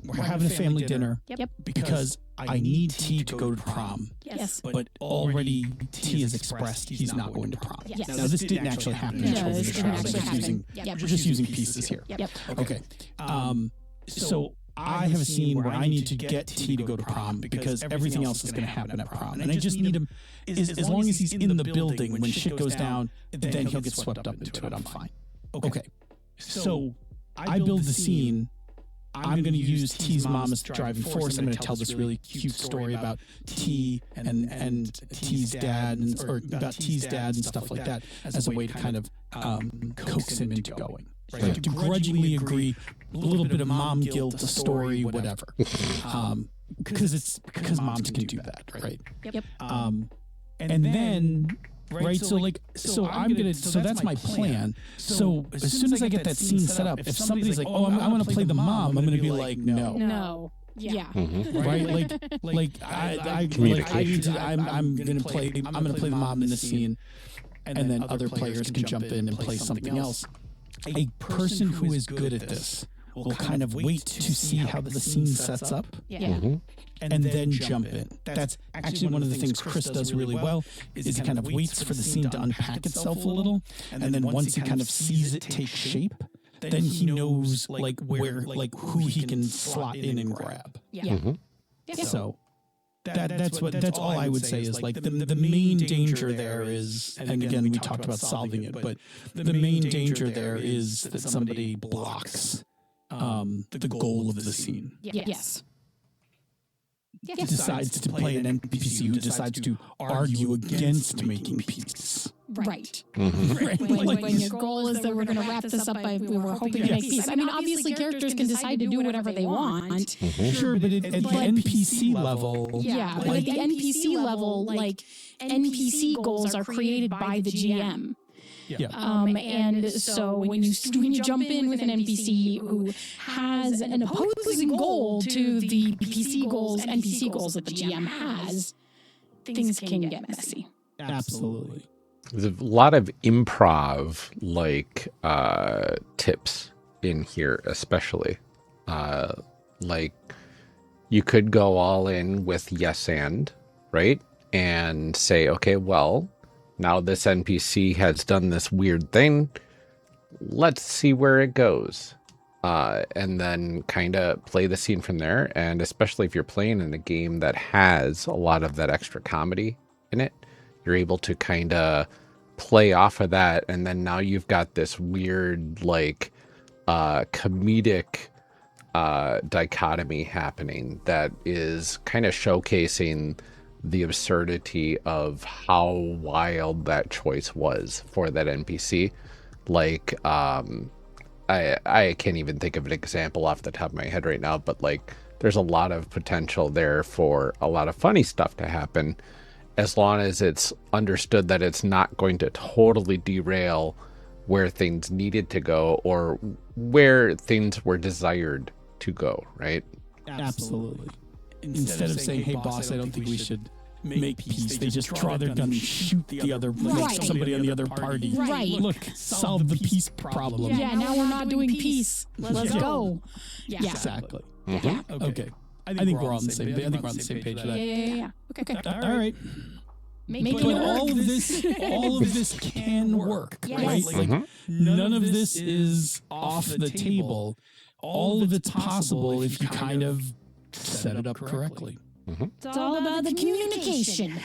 We're having a family dinner. Yep. Because I need T to go to prom. Yes. But already T has expressed he's not going to prom. Yes. Now this didn't actually happen. No, this didn't actually happen. We're just using pieces here. Yep. Okay. So I have a scene where I need to get T to go to prom because everything else is going to happen at prom. And I just need him, as long as he's in the building, when shit goes down, then he'll get swept up into it. I'm fine. Okay. So I build the scene. I'm going to use T's mom as the driving force. I'm going to tell this really cute story about T and T's dad, or about T's dad and stuff like that, as a way to kind of coax him into going. Right. To grudgingly agree, a little bit of mom guilt, a story, whatever. Because moms can do that, right? Yep. And then, right, so that's my plan. So as soon as I get that scene set up, if somebody's like, oh, I want to play the mom, I'm going to be like, no. No. Yeah. Right? I'm going to play the mom in the scene, and then other players can jump in and play something else. A person who is good at this will kind of wait to see how the scene sets up, and then jump in. That's actually one of the things Chris does really well, is he kind of waits for the scene to unpack itself a little, and then once he kind of sees it take shape, then he knows who he can slot in and grab. So that's all I would say is the main danger there is, and again we talked about solving it, but the main danger there is that somebody blocks the goal of the scene. Yes. Decides to play an NPC who decides to argue against making peace. Right. Right. When your goal is that we're going to wrap this up by we were hoping to make peace. I mean, obviously characters can decide to do whatever they want. Sure, but at the NPC level, but at the NPC level, NPC goals are created by the GM. And so when you jump in with an NPC who has an opposing goal to the NPC goals that the GM has, things can get messy. Absolutely. There's a lot of improv tips in here, especially. You could go all in with yes and, right? And say, okay, well, now this NPC has done this weird thing. Let's see where it goes. And then kind of play the scene from there. And especially if you're playing in a game that has a lot of that extra comedy in it, you're able to kind of play off of that. And then now you've got this weird, comedic dichotomy happening that is kind of showcasing the absurdity of how wild that choice was for that NPC. I can't even think of an example off the top of my head right now, but there's a lot of potential there for a lot of funny stuff to happen, as long as it's understood that it's not going to totally derail where things needed to go or where things were desired to go, right? Absolutely. Instead of saying, hey, boss, I don't think we should make peace, they just draw their gun and shoot the other, somebody on the other party. Right. Look, solve the peace problem. Yeah, now we're not doing peace. Let's go. Yeah. Exactly. Yeah. Okay. I think we're on the same page. I think we're on the same page for that. Yeah. Okay. All right. Making But it work. all of this can work, right? Like none of this is off the table. All of it's possible if you kind of set it up correctly. It's all about the communication.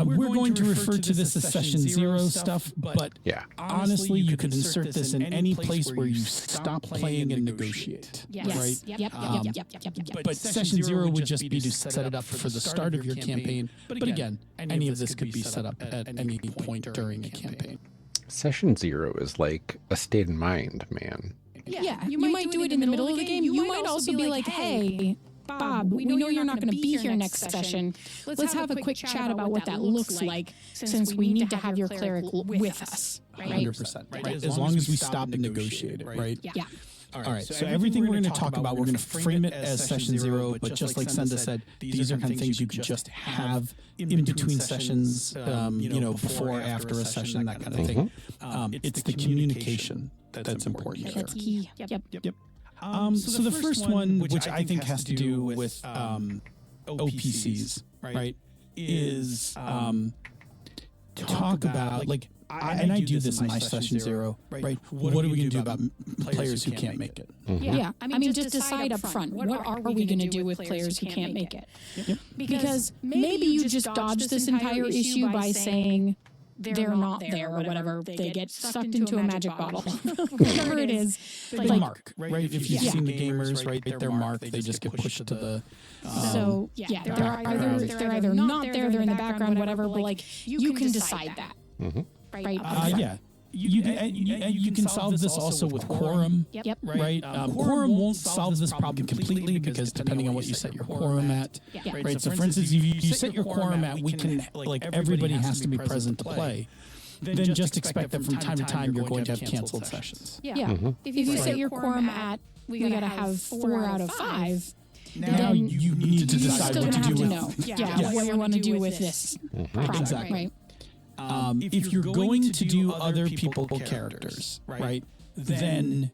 We're going to refer to this as session 0 stuff, but honestly, you could insert this in any place where you stop playing and negotiate, right? Yep. But session 0 would just be to set it up for the start of your campaign. But again, any of this could be set up at any point during a campaign. Session 0 is like a state of mind, man. Yeah, you might do it in the middle of the game. You might also be like, hey, Bob, we know you're not going to be here next session. Let's have a quick chat about what that looks like, since we need to have your cleric with us. 100%. Right? As long as we stop and negotiate it, right? Yeah. All right. So everything we're going to talk about, we're going to frame it as session 0, but just like Senda said, these are kind of things you can just have in between sessions, before, after a session, that kind of thing. It's the communication that's important here. That's key. Yep. So the first one, which I think has to do with OPCs, right, is talk about, like, I do this in my session 0, right? What are we going to do about players who can't make it? Yeah. I mean, just decide up front, what are we going to do with players who can't make it? Because maybe you just dodge this entire issue by saying they're not there or whatever. They get sucked into a magic bottle. Whatever it is. They mark, right? If you've seen the gamers, right, they're marked. They just get pushed to the... So, they're either not there, they're in the background, whatever, but, like, you can decide that. Right? You can solve this also with quorum, right? Quorum won't solve this problem completely because depending on what you set your quorum at, right? So for instance, if you set your quorum at, we can, like, everybody has to be present to play, then just expect that from time to time you're going to have canceled sessions. Yeah. If you set your quorum at, we got to have 4 out of 5, now you need to decide what to do with what you want to do with this project, right? If you're going to do other people characters, right, then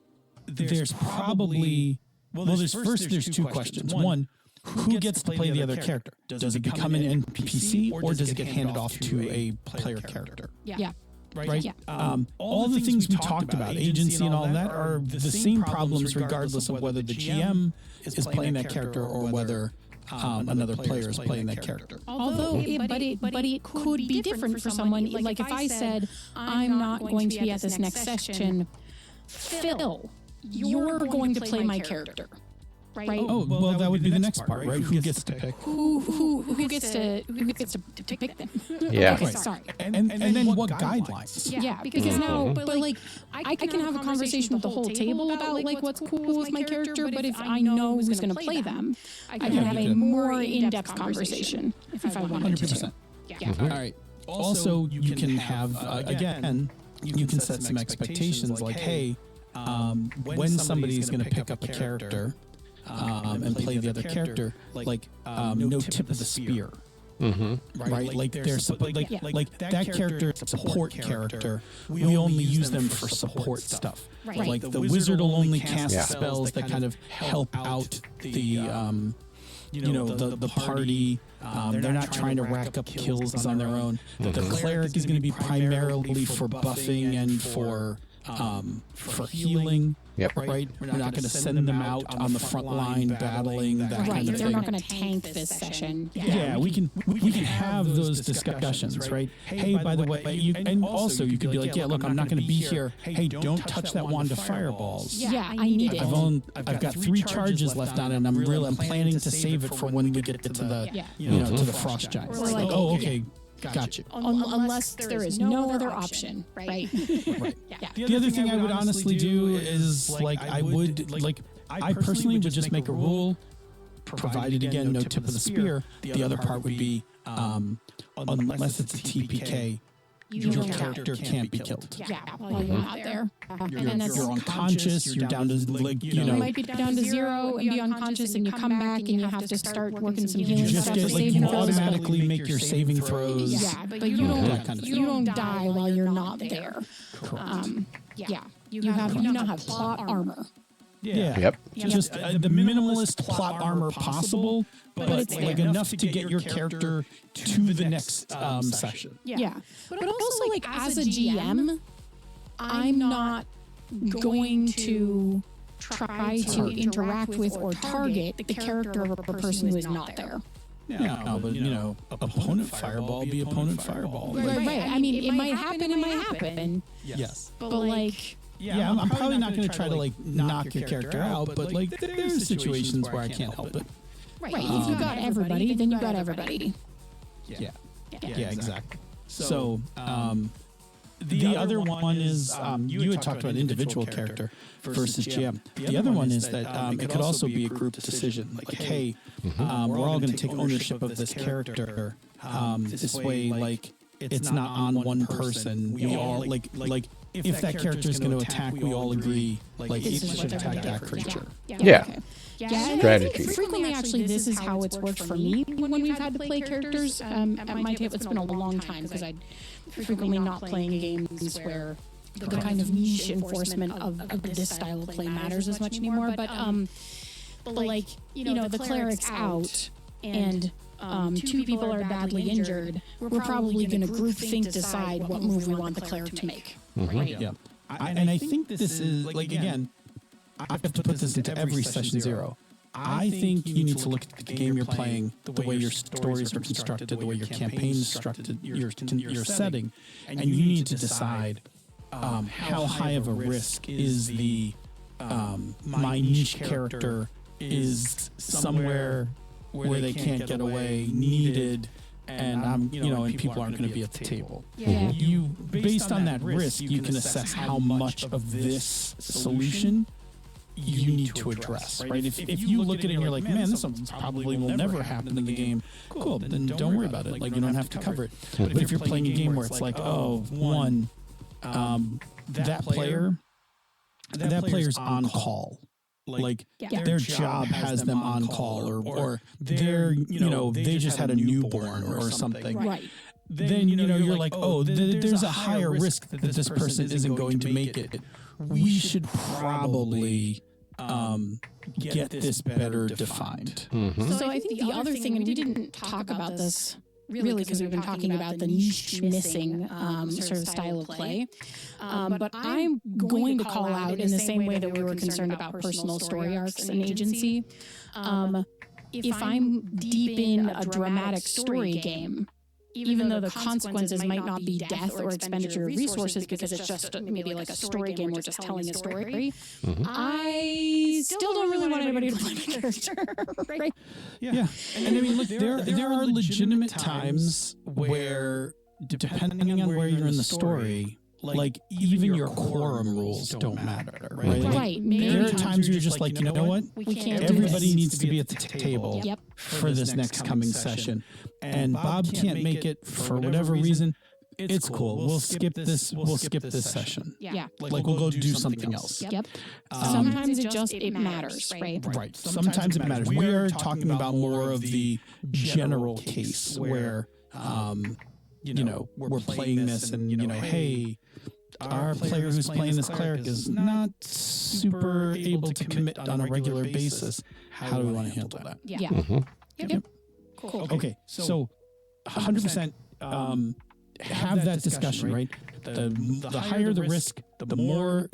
there's probably, there's 2 questions. One, who gets to play the other character? Does it become an NPC or does it get handed off to a player character? Yeah. Right? All the things we talked about, agency and all that, are the same problems regardless of whether the GM is playing that character or whether another player is playing that character. Although, it could be different for someone. Like if I said, I'm not going to be at this next session, Phil, you're going to play my character. Right? Oh, well, that would be the next part, right? Who gets to pick? Who gets to pick them? Yeah. Okay, sorry. And then what guidelines? Yeah, because now, but like, I can have a conversation with the whole table about like what's cool with my character, but if I know who's going to play them, I can have a more in-depth conversation if I wanted to. 100%. Yeah. All right. Also, you can have, again, you can set some expectations like, hey, when somebody's going to pick up a character, and play the other character, like no tip of the spear, right? Like there's like that character is a support character. We only use them for support stuff. Like the wizard will only cast spells that kind of help out the the party. They're not trying to rack up kills on their own. The cleric is going to be primarily for buffing and for healing. Yep. Right? We're not going to send them out on the front line battling, that kind of thing. They're not going to tank this session. Yeah, we can have those discussions, right? Hey, by the way, and also you could be like, yeah, look, I'm not going to be here. Hey, don't touch that wand of fireballs. Yeah, I need it. I've got 3 charges left on it, and I'm planning to save it for when we get to the to the frost giants. Like, oh, okay. Got you. Unless there is no other option, right? Right. The other thing I would honestly do is I personally would just make a rule, provided again no tip of the spear. The other part would be unless it's a TPK, your character can't be killed. Yeah, while you're not there. You're unconscious. You're down to you might be down to 0 and be unconscious, and you come back and you have to start working some healing stuff. You automatically make your saving throws. Yeah, but you don't die while you're not there. You now have plot armor. Yeah. Yep. Just the minimalist plot armor possible, but it's like enough to get your character to the next session. Yeah. But also, like, as a GM, I'm not going to try to interact with or target the character of a person who is not there. No, but opponent fireball be opponent fireball. Right. I mean, it might happen. It might happen. Yes. But like. Yeah, I'm probably not going to try to like knock your character out, but like there's situations where I can't help it. Right. If you got everybody, then you got everybody. Yeah, exactly. So the other one is you had talked about individual character versus GM. The other one is that it could also be a group decision. Like, hey, we're all going to take ownership of this character. This way, like, it's not on one person. We all like if that character is going to attack, we all agree like it should attack that creature. Yeah. Strategy. And I think frequently, actually, this is how it's worked for me when we've had to play characters. At my table, it's been a long time because I'm frequently not playing games where the kind of niche enforcement of this style of play matters as much anymore. But like, the cleric's out and 2 people are badly injured, we're probably going to group think, decide what move we want the cleric to make. Right? Yeah. And I think this is, like, again, I have to put this into every session 0. I think you need to look at the game you're playing, the way your stories are constructed, the way your campaign is constructed, your setting, and you need to decide how high of a risk is the my niche character is somewhere where they can't get away, needed, and and people aren't going to be at the table. Yeah. You, based on that risk, you can assess how much of this solution you need to address, right? If you look at it and you're like, man, this probably will never happen in the game, cool, then don't worry about it. Like, you don't have to cover it. But if you're playing a game where it's like, that player's on call. Like, their job has them on call, or they're, they just had a newborn or something. Right. Then, you're like, there's a higher risk that this person isn't going to make it. We should probably get this better defined. So I think the other thing, and we didn't talk about this really because we've been talking about the niche missing sort of style of play. But I'm going to call out in the same way that we were concerned about personal story arcs and agency. If I'm deep in a dramatic story game, even though the consequences might not be death or expenditure of resources because it's just maybe like a story game or just telling a story, I still don't really want anybody to play my character. Right? Yeah. And I mean, look, there are legitimate times where, depending on where you're in the story, like even your quorum rules don't matter, right? Right. There are times where you're just like, you know what? We can't. Everybody needs to be at the table for this next coming session. And Bob can't make it for whatever reason. It's cool. We'll skip this. We'll skip this session. Yeah. Like we'll go do something else. Yep. Sometimes it matters, right? Right. Sometimes it matters. We are talking about more of the general case where, we're playing this and, hey, our player who's playing this cleric is not super able to commit on a regular basis. How do we want to handle that? Yeah. Yep. Cool. Okay. So 100% have that discussion, right? The higher the risk, the more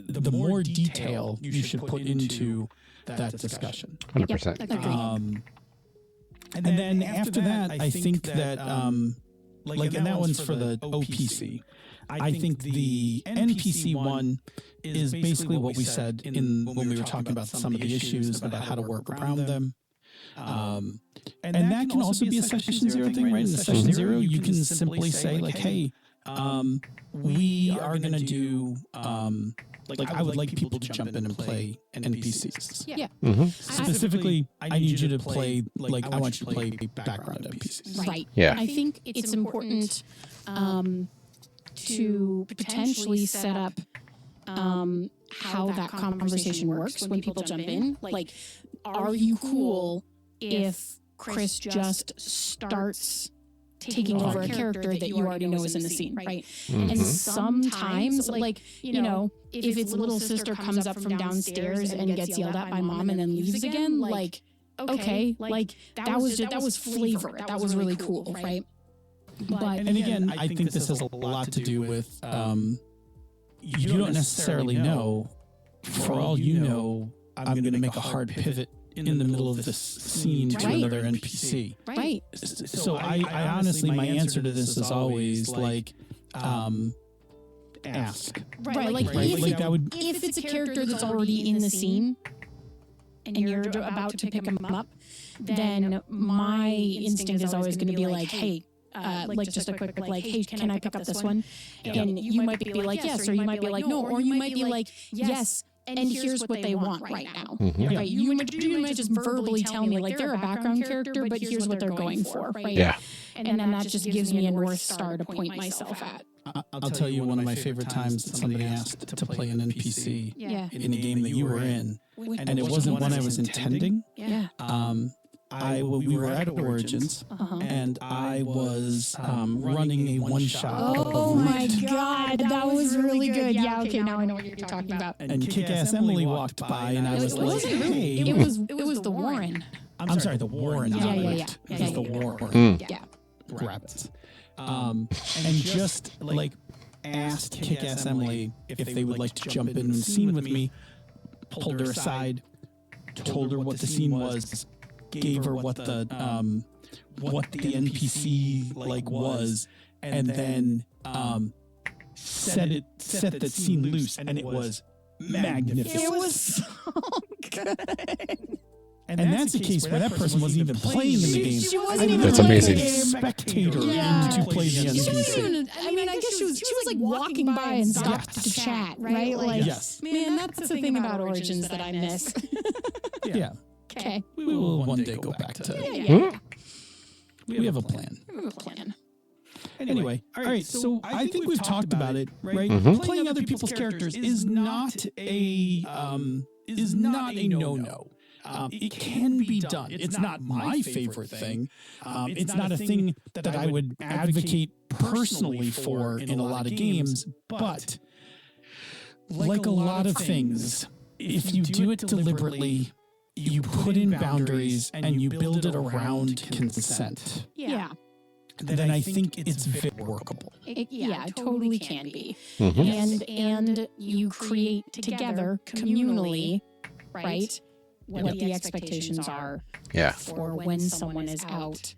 detail you should put into that discussion. 100%. And then after that, I think that and that one's for the OPC. I think the NPC one is basically what we said when we were talking about some of the issues about how to work around them. And that can also be a session 0 thing, right? In the session 0, you can simply say like, hey, we are going to do, I would like people to jump in and play NPCs. Yeah. Specifically, I need you to play, I want you to play background NPCs. Right. Yeah. I think it's important to potentially set up how that conversation works when people jump in. Like, are you cool if Chris just starts taking over a character that you already know is in the scene, right? Mm-hmm. And sometimes, like, you know, if its little sister comes up from downstairs and gets yelled at by mom and then leaves again, like, okay, like that was flavor. That was really cool, right? But And again, I think this has a lot to do with you don't necessarily know. For all you know, I'm going to make a hard pivot in the middle of this scene to another NPC. right. So I honestly, my answer to this is always like, ask. Right, like if it's a character that's already in the scene and you're about to pick them up, then my instinct is always going to be like, hey, like just a quick, like, hey, can I pick up this one? And you might be like, yes, or you might be like, no, or you might be like, yes, and here's what they want right now. Mm-hmm. Right? You might just verbally tell me, like, they're a background character, but here's what they're going for, right? Yeah. And then that just gives me a North Star to point myself at. I'll tell you one of my favorite times that somebody asked to play an NPC Yeah. in a game that you were in, and it wasn't one I was intending. Yeah. We were at Origins, and I was running a one-shot. Oh my God, that was really good. Yeah, okay, now I know what you're talking about. And Kick-Ass Emily walked by, and I was like, "Hey, It was the Warren. I'm sorry, the Warren. Yeah. It was the Warren Yeah. rabbits." And just like asked Kick-Ass Emily if they would like to jump in the scene with me, pulled her aside, told her what the scene was, gave her what the NPC like was, and then set the scene loose, and it was magnificent. It was so good. And that's the case where that person wasn't even playing in the game. She wasn't even That's playing amazing. the A game. spectator Yeah. to play the She wasn't NPC. even, I mean, I guess she was like walking by and stopped to chat, right? Like, Yes. man, that's the thing about Origins that I miss. Yeah. Okay. We will one day go back to. Yeah. We have a plan. Plan. Anyway, all right. So I think we've talked about it, right? Mhm. Playing other people's characters is not a no-no. It can be done. It's not my favorite thing. It's not a thing that I would advocate personally for in a lot of games. But like a lot of things, if you do it deliberately, you put in boundaries and you build it around consent, Yeah. then I think it's very workable. It totally can be. Mm-hmm. And you create together communally, right? What the expectations are Yeah. for when someone is out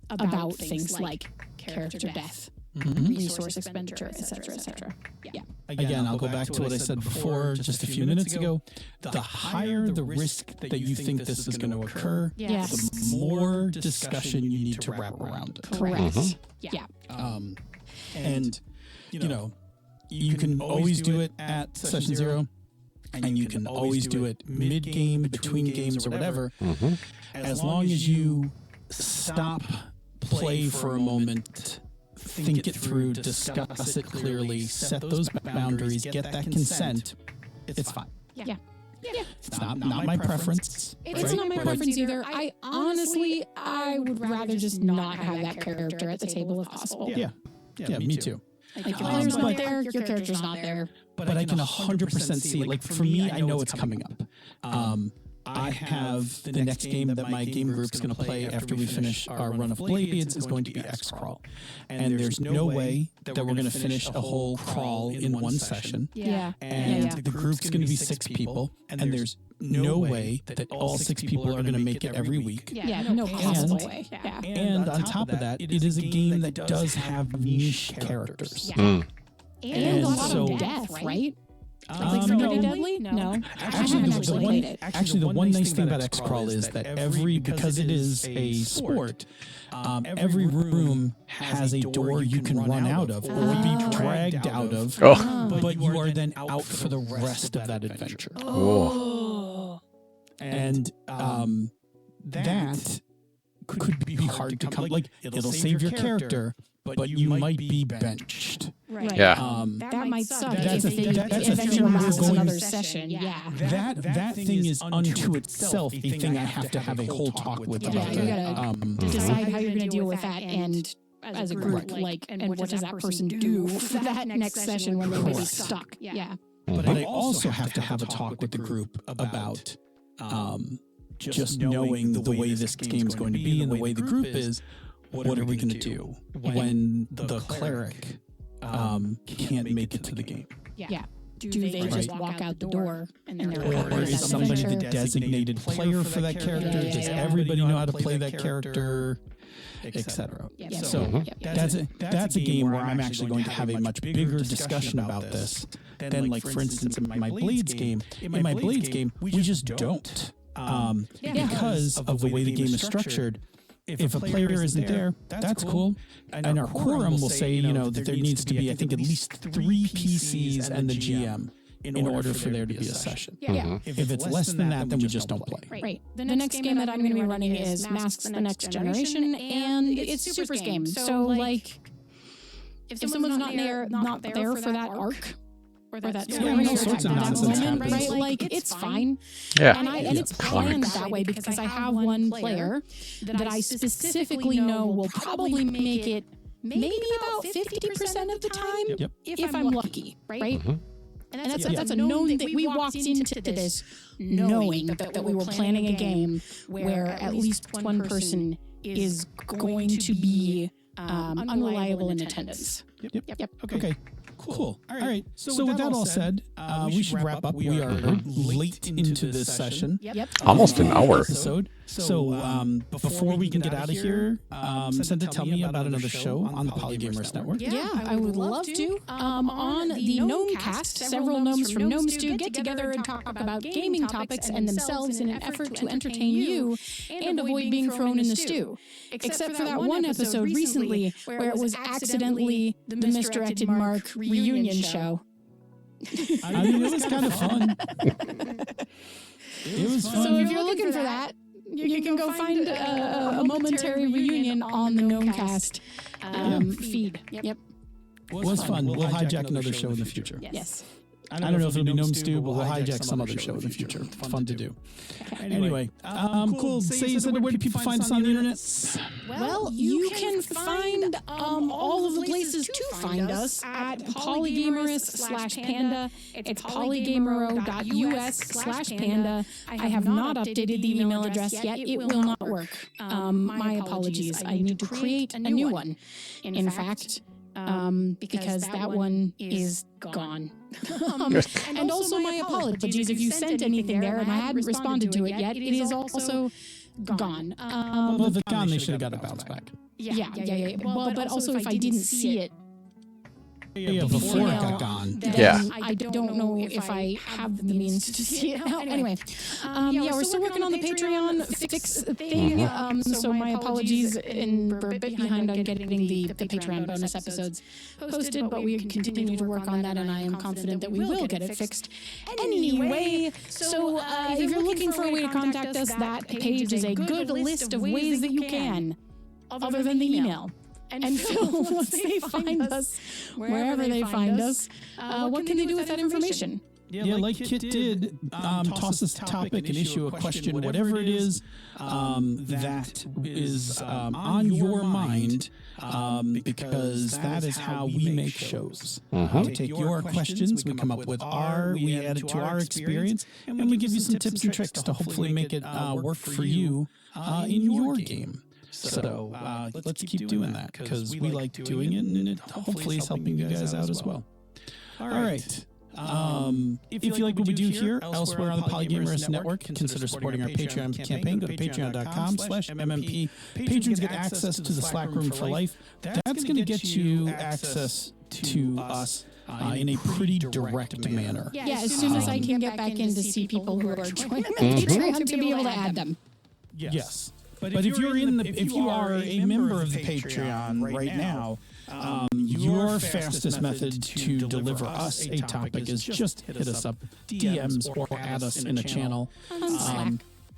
about things like character death, resource expenditure, etc. Yeah. Again, I'll go back to what I said before just a few minutes ago. The higher the risk that you think this is going to occur, Yes. the more discussion you need to wrap around it. Correct. Mm-hmm. Yeah. And, you know, you can always do it at session 0, and you can always do it mid-game, between games, or whatever, Mm-hmm. as long as you stop, play for a moment, think it through, discuss it clearly, set those boundaries, get that consent, it's fine. Yeah. It's not my preference. It's right? not my But- preference either. I would rather just not have that character at the table if possible. Yeah, me too. Like, your player's not there, your character's not there. But I can 100% see, like, for me, I know it's coming up. I have the next game that my game group's going to play after we finish our run of Blades is going to be X-Crawl. And there's no way that we're going to finish a whole crawl in one session. Yeah. And the group's going to be 6 people. And there's no way that all 6 people are going to make it every week. Yeah, no possible way. Yeah. And on top of that, it is a game that does have niche characters. Mm. And a lot so- of death, right? Um, Pretty no. Deadly? No. Actually, I haven't played it. Actually, the one nice thing about X-Crawl is that because it is a sport, every room has a door you can run out of or be dragged out of, Oh. but you are then out for the rest of that adventure. Oh. And that could be hard to come. Like, it'll save your character, but you might be benched. Right. Yeah. That might suck That's if a eventually thing masks we're going- another session. Yeah. That thing is unto itself a thing I have to have a whole talk with Yeah, about. you gotta decide how you're going to deal with that and as a group, Right. and what does that person do for that next session when they may be stuck. Yeah. But I also have to have a talk with the group about just knowing the way this game is going to be and the way the group is. What are we going to do when the cleric can't make it to the game? Yeah. Do they just walk out the door and they're Or is somebody the designated player for that character? Yeah. Does everybody know how to play that character? Etc. Yeah. So that's a game where I'm actually going to have a much bigger discussion about this than, like, for instance, in my Blades game. In my Blades game, we just don't. Because of the way the game is structured. If a player isn't there, that's cool. And our quorum will say, that there needs to be, I think, at least 3 PCs and the GM in order for there to be a session. Yeah. If it's less than that, then we just don't play. Right. The next game that I'm going to be running is Masks the Next Generation, and it's Super's game. So, like, if someone's not there for that arc, or that story, all sorts of that nonsense moment, happens. right? Like, it's fine. Yeah. And it's planned that way because I have one player that I specifically know will probably make it maybe about 50% of the time if I'm lucky, right? And that's a known thing. That we walked into this knowing that we were planning a game where at least one person is going to be unreliable in attendance. Yep. Okay. Cool. All right. So with that all said, we should wrap up. We are late into this session. Almost an hour. Episode. So before we can get out of here, Synth, tell me about another show on the Polygamers Network. Yeah, I would love to. On the Gnome Cast, several gnomes from Gnome Stew get together and talk about gaming topics and themselves in an effort to entertain you and avoid being thrown in the stew. Except for that one episode recently where it was accidentally the Misdirected Mark reunion show. I mean, it was kind of fun. It was fun. So if you're looking for that, you can go find a momentary reunion on the Gnomecast feed. Yep. It was fun. We'll hijack another show in the future. Yes. I don't know if it'll be Gnome Stew, but we'll hijack some other show in the future. Fun to do. Anyway, cool. Say, where do people find us on the internet? Well, you can find all of the places to find us at Polygamerous/Panda. It's polygamero.us/Panda. I have not updated the email address yet. It will not work. My apologies. I need to create a new one. In fact, because that one is gone. And also my apologies if you sent anything there and I hadn't responded to it yet. It is also gone. Well, if it's gone, they should have got a bounce back. Yeah. Well, but also if I didn't see it Before it got gone. then I don't know if I have the means to see it now. Anyway, we're still working on the Patreon fix thing. So my apologies, and we're a bit behind on getting the Patreon bonus episodes posted, but we continue to work on that, and I am confident that we will get it fixed anyway. So if you're looking for a way to contact us, that page is a good list of ways that you can, other than the email. And Phil, once they find us, wherever they find us, what can they do with that information? Yeah, like Kit did, toss us a topic and issue a question, whatever it is that is on your mind, because that is how we make shows. We take your questions, we come up with we add it to our experience, and we give you some tips and tricks to hopefully make it work for you in your game. So let's keep doing that, because we like doing it, and it hopefully is helping you guys out as well. All right. If you like what we do here elsewhere on the Polygamers Network, consider supporting our Patreon campaign. Go to patreon.com/MMP. Patrons get access to the Slack room for life. That's going to get you access to us in a pretty direct manner. Yeah, as soon as I can get back in to see people who are joining the Patreon to be able to add them. Yes. But if you are a member of the Patreon right now, your fastest method to deliver us a topic is just hit us up, DMs, or add us in a channel.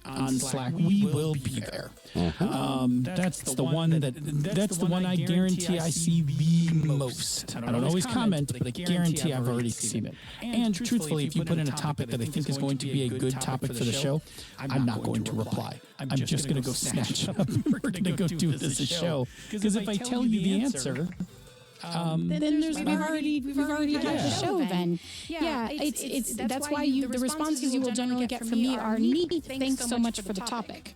on Slack, we will be there. That's the one I guarantee I see the most. I don't always comment, but I guarantee I've already seen it. And truthfully, if you put in a topic that I think is going to be a good topic for the show, I'm not going to reply. I'm just going to go snatch up. We're going to go do it as a show. Because if I tell you the answer, then we've already had the show. Then, it's that's why the responses you will generally get from me are neat. Thanks so much for the topic.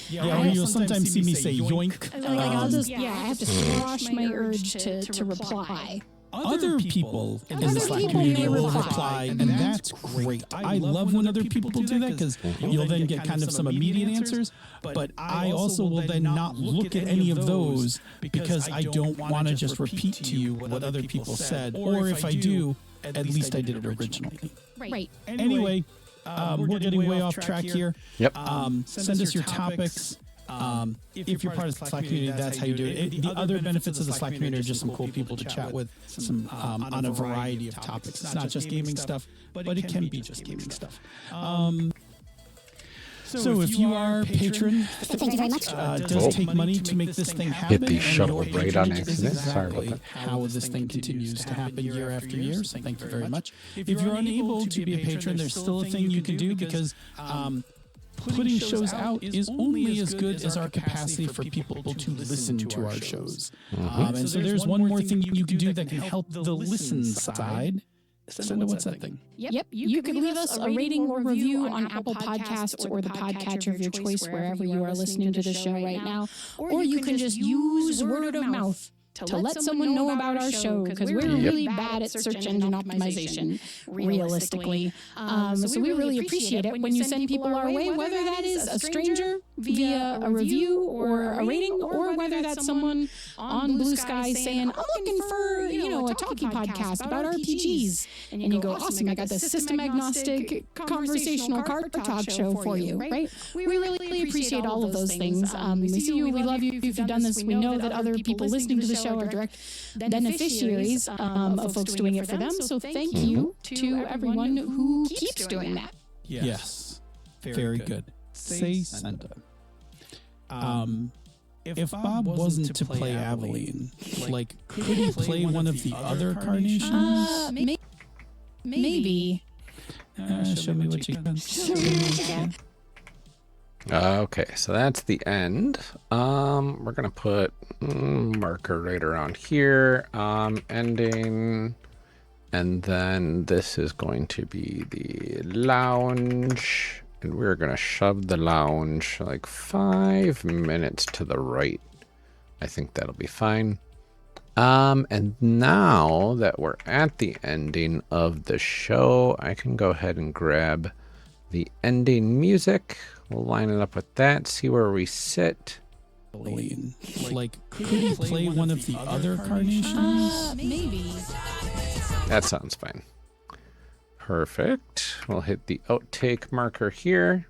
Yeah, or you'll sometimes see me say yoink. I have to squash my urge to reply. Other people in the Slack community will reply, and that's great. I love when other people do that because you'll then get kind of some immediate answers. But I also will then not look at any of those because I don't want to just repeat to you what other people said. Or if I do, at least I did it originally. Right. Anyway, we're getting way off track here. Yep. Send us your topics. If you're part of the Slack community, that's how you do it. The other benefits of the Slack community are just some cool people to chat with on a variety of topics. It's not just gaming stuff, but it can be just gaming stuff. So if you are a patron, thank you very much. It does take money to make this thing happen. Hit the shuttle right on accident. Sorry about that. How this thing continues to happen year after year. So thank you very much. If you're unable to be a patron, there's still a thing you can do because putting shows out is only as good as our capacity for people to listen to our shows. And so there's one more thing you can do that can help the listen side. Send what's that thing? Yep. You could leave us a rating or review on Apple Podcasts or the podcatcher of your choice wherever you are listening to the show right now. Or you can just use word of mouth to let someone know about our show, because we're really bad at search engine optimization, realistically. So we really appreciate it when you send people our way, whether that is a stranger via a review or a rating, or whether that's someone on Blue Sky saying, I'm looking for, a talkie podcast about RPGs. And you go, awesome, I got this system agnostic conversational card talk show for you, right? We really appreciate all of those things. We see you, we love you if you've done this. We know that other people listening to the show are direct beneficiaries of folks doing it for them. So thank you to everyone who keeps doing that. Yes. Very good. Say Senda. If Bob wasn't to play Aveline, could he play one of the other carnations? Maybe. Show me what you can. Okay, so that's the end. We're gonna put marker right around here, ending, and then this is going to be the lounge, and we're gonna shove the lounge like 5 minutes to the right. I think that'll be fine. And now that we're at the ending of the show, I can go ahead and grab the ending music. We'll line it up with that, see where we sit. Could he play one of the other carnations? Maybe. That sounds fine. Perfect. We'll hit the outtake marker here.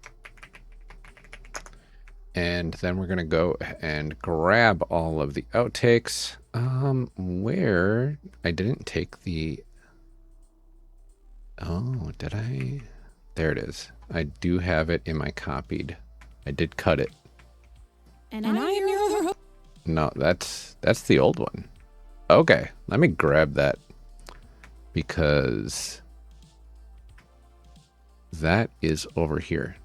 And then we're going to go and grab all of the outtakes. Where I didn't take the... Oh, did I? There it is. I do have it in my copied. I did cut it. And I am your other host. No, that's the old one. Okay, let me grab that because that is over here.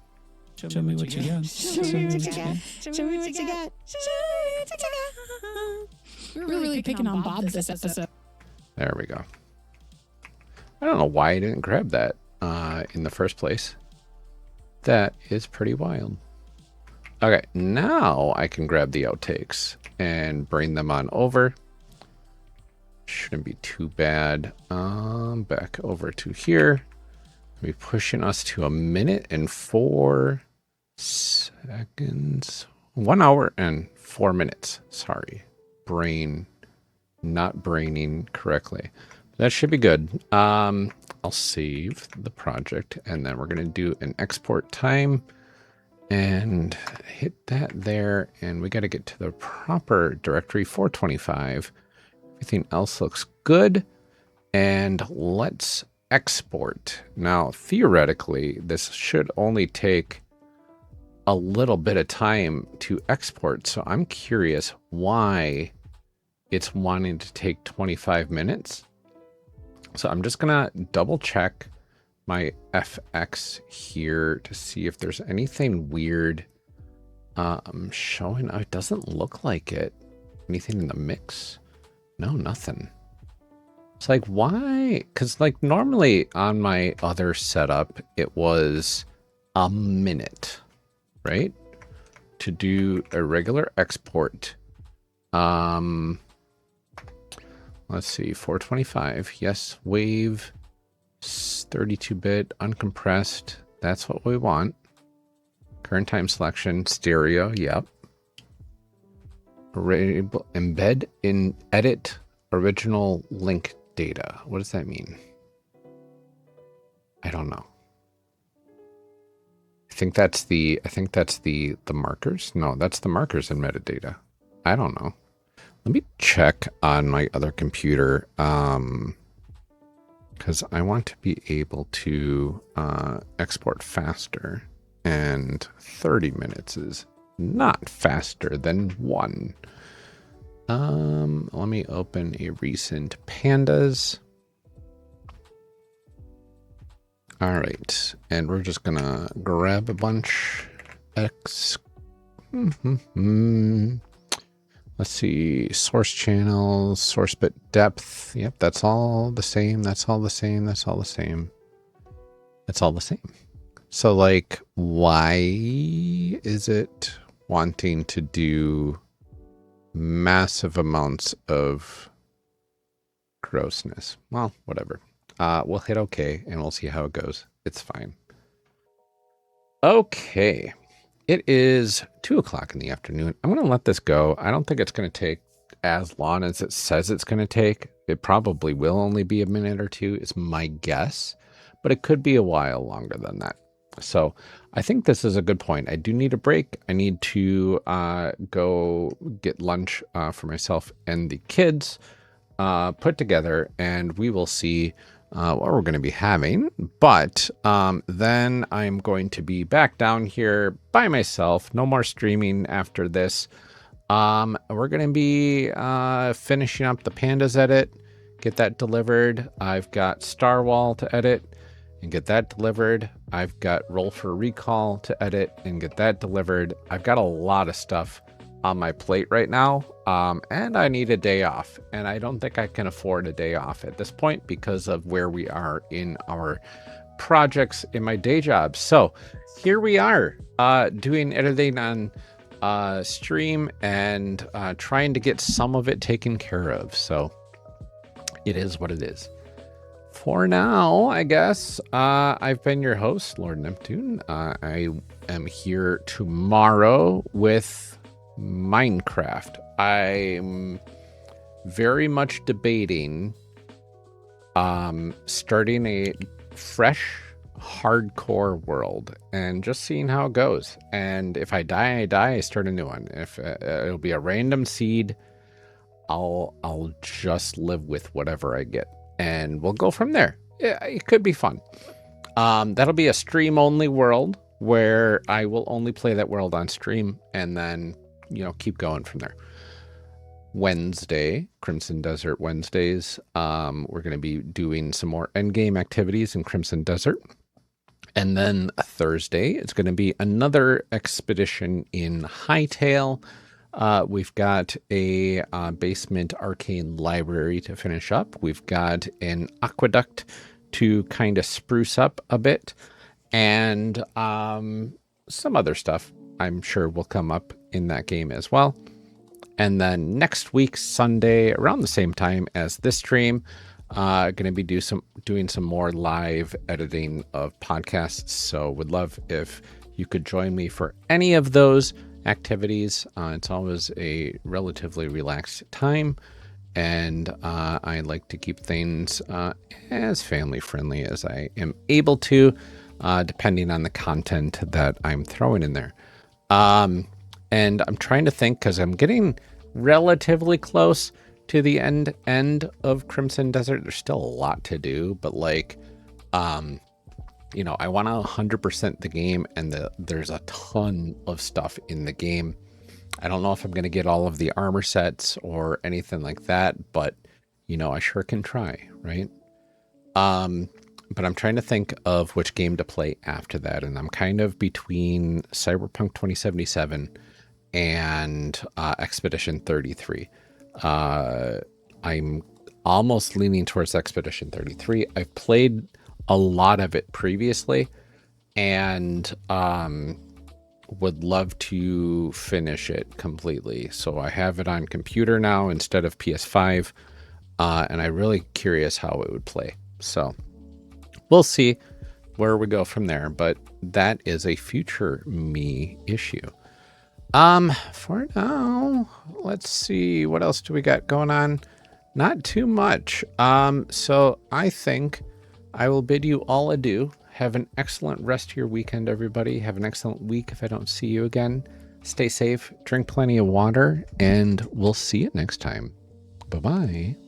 Show me what you got. Show me what you got. Show me what you got. We're really picking on Bob this episode. There we go. I don't know why I didn't grab that in the first place. That is pretty wild. Okay, now I can grab the outtakes and bring them on over. Shouldn't be too bad. Back over to here. Be pushing us to 1 minute and 4 seconds. 1 hour and 4 minutes. Sorry. Brain not braining correctly. That should be good. I'll save the project and then we're going to do an export time and hit that there. And we got to get to the proper directory 425. Everything else looks good. And let's export. Now, theoretically, this should only take a little bit of time to export. So I'm curious why it's wanting to take 25 minutes. So I'm just going to double check my FX here to see if there's anything weird showing. Oh, it doesn't look like it. Anything in the mix? No, nothing. It's like, why? Because like normally on my other setup, it was a minute, right? To do a regular export. Let's see, 425. Yes, wave, 32-bit, uncompressed. That's what we want. Current time selection, stereo, yep. Embed in edit original link data. What does that mean? I don't know. I think that's the markers. No, that's the markers in metadata. I don't know. Let me check on my other computer because I want to be able to export faster, and 30 minutes is not faster than 1. Let me open a recent pandas. All right, and we're just gonna grab a bunch. Let's see, source channels, source bit depth. Yep, that's all the same. That's all the same. That's all the same. That's all the same. So like, why is it wanting to do massive amounts of grossness? Well, whatever. We'll hit OK and we'll see how it goes. It's fine. Okay. It is 2 o'clock in the afternoon. I'm going to let this go. I don't think it's going to take as long as it says it's going to take. It probably will only be a minute or two, is my guess, but it could be a while longer than that. So I think this is a good point. I do need a break. I need to go get lunch for myself and the kids put together, and we will see what we're going to be having. But then I'm going to be back down here by myself. No more streaming after this. We're going to be finishing up the pandas edit, get that delivered. I've got Starwall to edit and get that delivered. I've got Roll for Recall to edit and get that delivered. I've got a lot of stuff on my plate right now, and I need a day off, and I don't think I can afford a day off at this point because of where we are in our projects in my day job. So here we are doing editing on stream and trying to get some of it taken care of. So it is what it is. For now, I guess, I've been your host, Lord Neptune. I am here tomorrow with Minecraft. I'm very much debating starting a fresh hardcore world and just seeing how it goes. And if I die, I die. I start a new one. If it'll be a random seed, I'll just live with whatever I get, and we'll go from there. It could be fun. That'll be a stream only world where I will only play that world on stream, and then keep going from there. Wednesday, Crimson Desert Wednesdays. We're going to be doing some more endgame activities in Crimson Desert. And then Thursday, it's going to be another expedition in Hightail. We've got a basement arcane library to finish up. We've got an aqueduct to kind of spruce up a bit. And some other stuff I'm sure will come up in that game as well. And then next week, Sunday, around the same time as this stream, going to be doing some more live editing of podcasts. So would love if you could join me for any of those activities. It's always a relatively relaxed time, and I like to keep things as family friendly as I am able to, depending on the content that I'm throwing in there. And I'm trying to think, because I'm getting relatively close to the end of Crimson Desert. There's still a lot to do, but you know, I want to 100% the game, and there's a ton of stuff in the game. I don't know if I'm going to get all of the armor sets or anything like that, but, you know, I sure can try, right? But I'm trying to think of which game to play after that, and I'm kind of between Cyberpunk 2077 and Expedition 33. I'm almost leaning towards Expedition 33. I've played a lot of it previously, and would love to finish it completely. So I have it on computer now instead of PS5, and I'm really curious how it would play. So we'll see where we go from there, but that is a future me issue. For now, let's see, what else do we got going on? Not too much. So I think I will bid you all adieu. Have an excellent rest of your weekend, everybody. Have an excellent week if I don't see you again. Stay safe, drink plenty of water, and we'll see you next time. Bye-bye.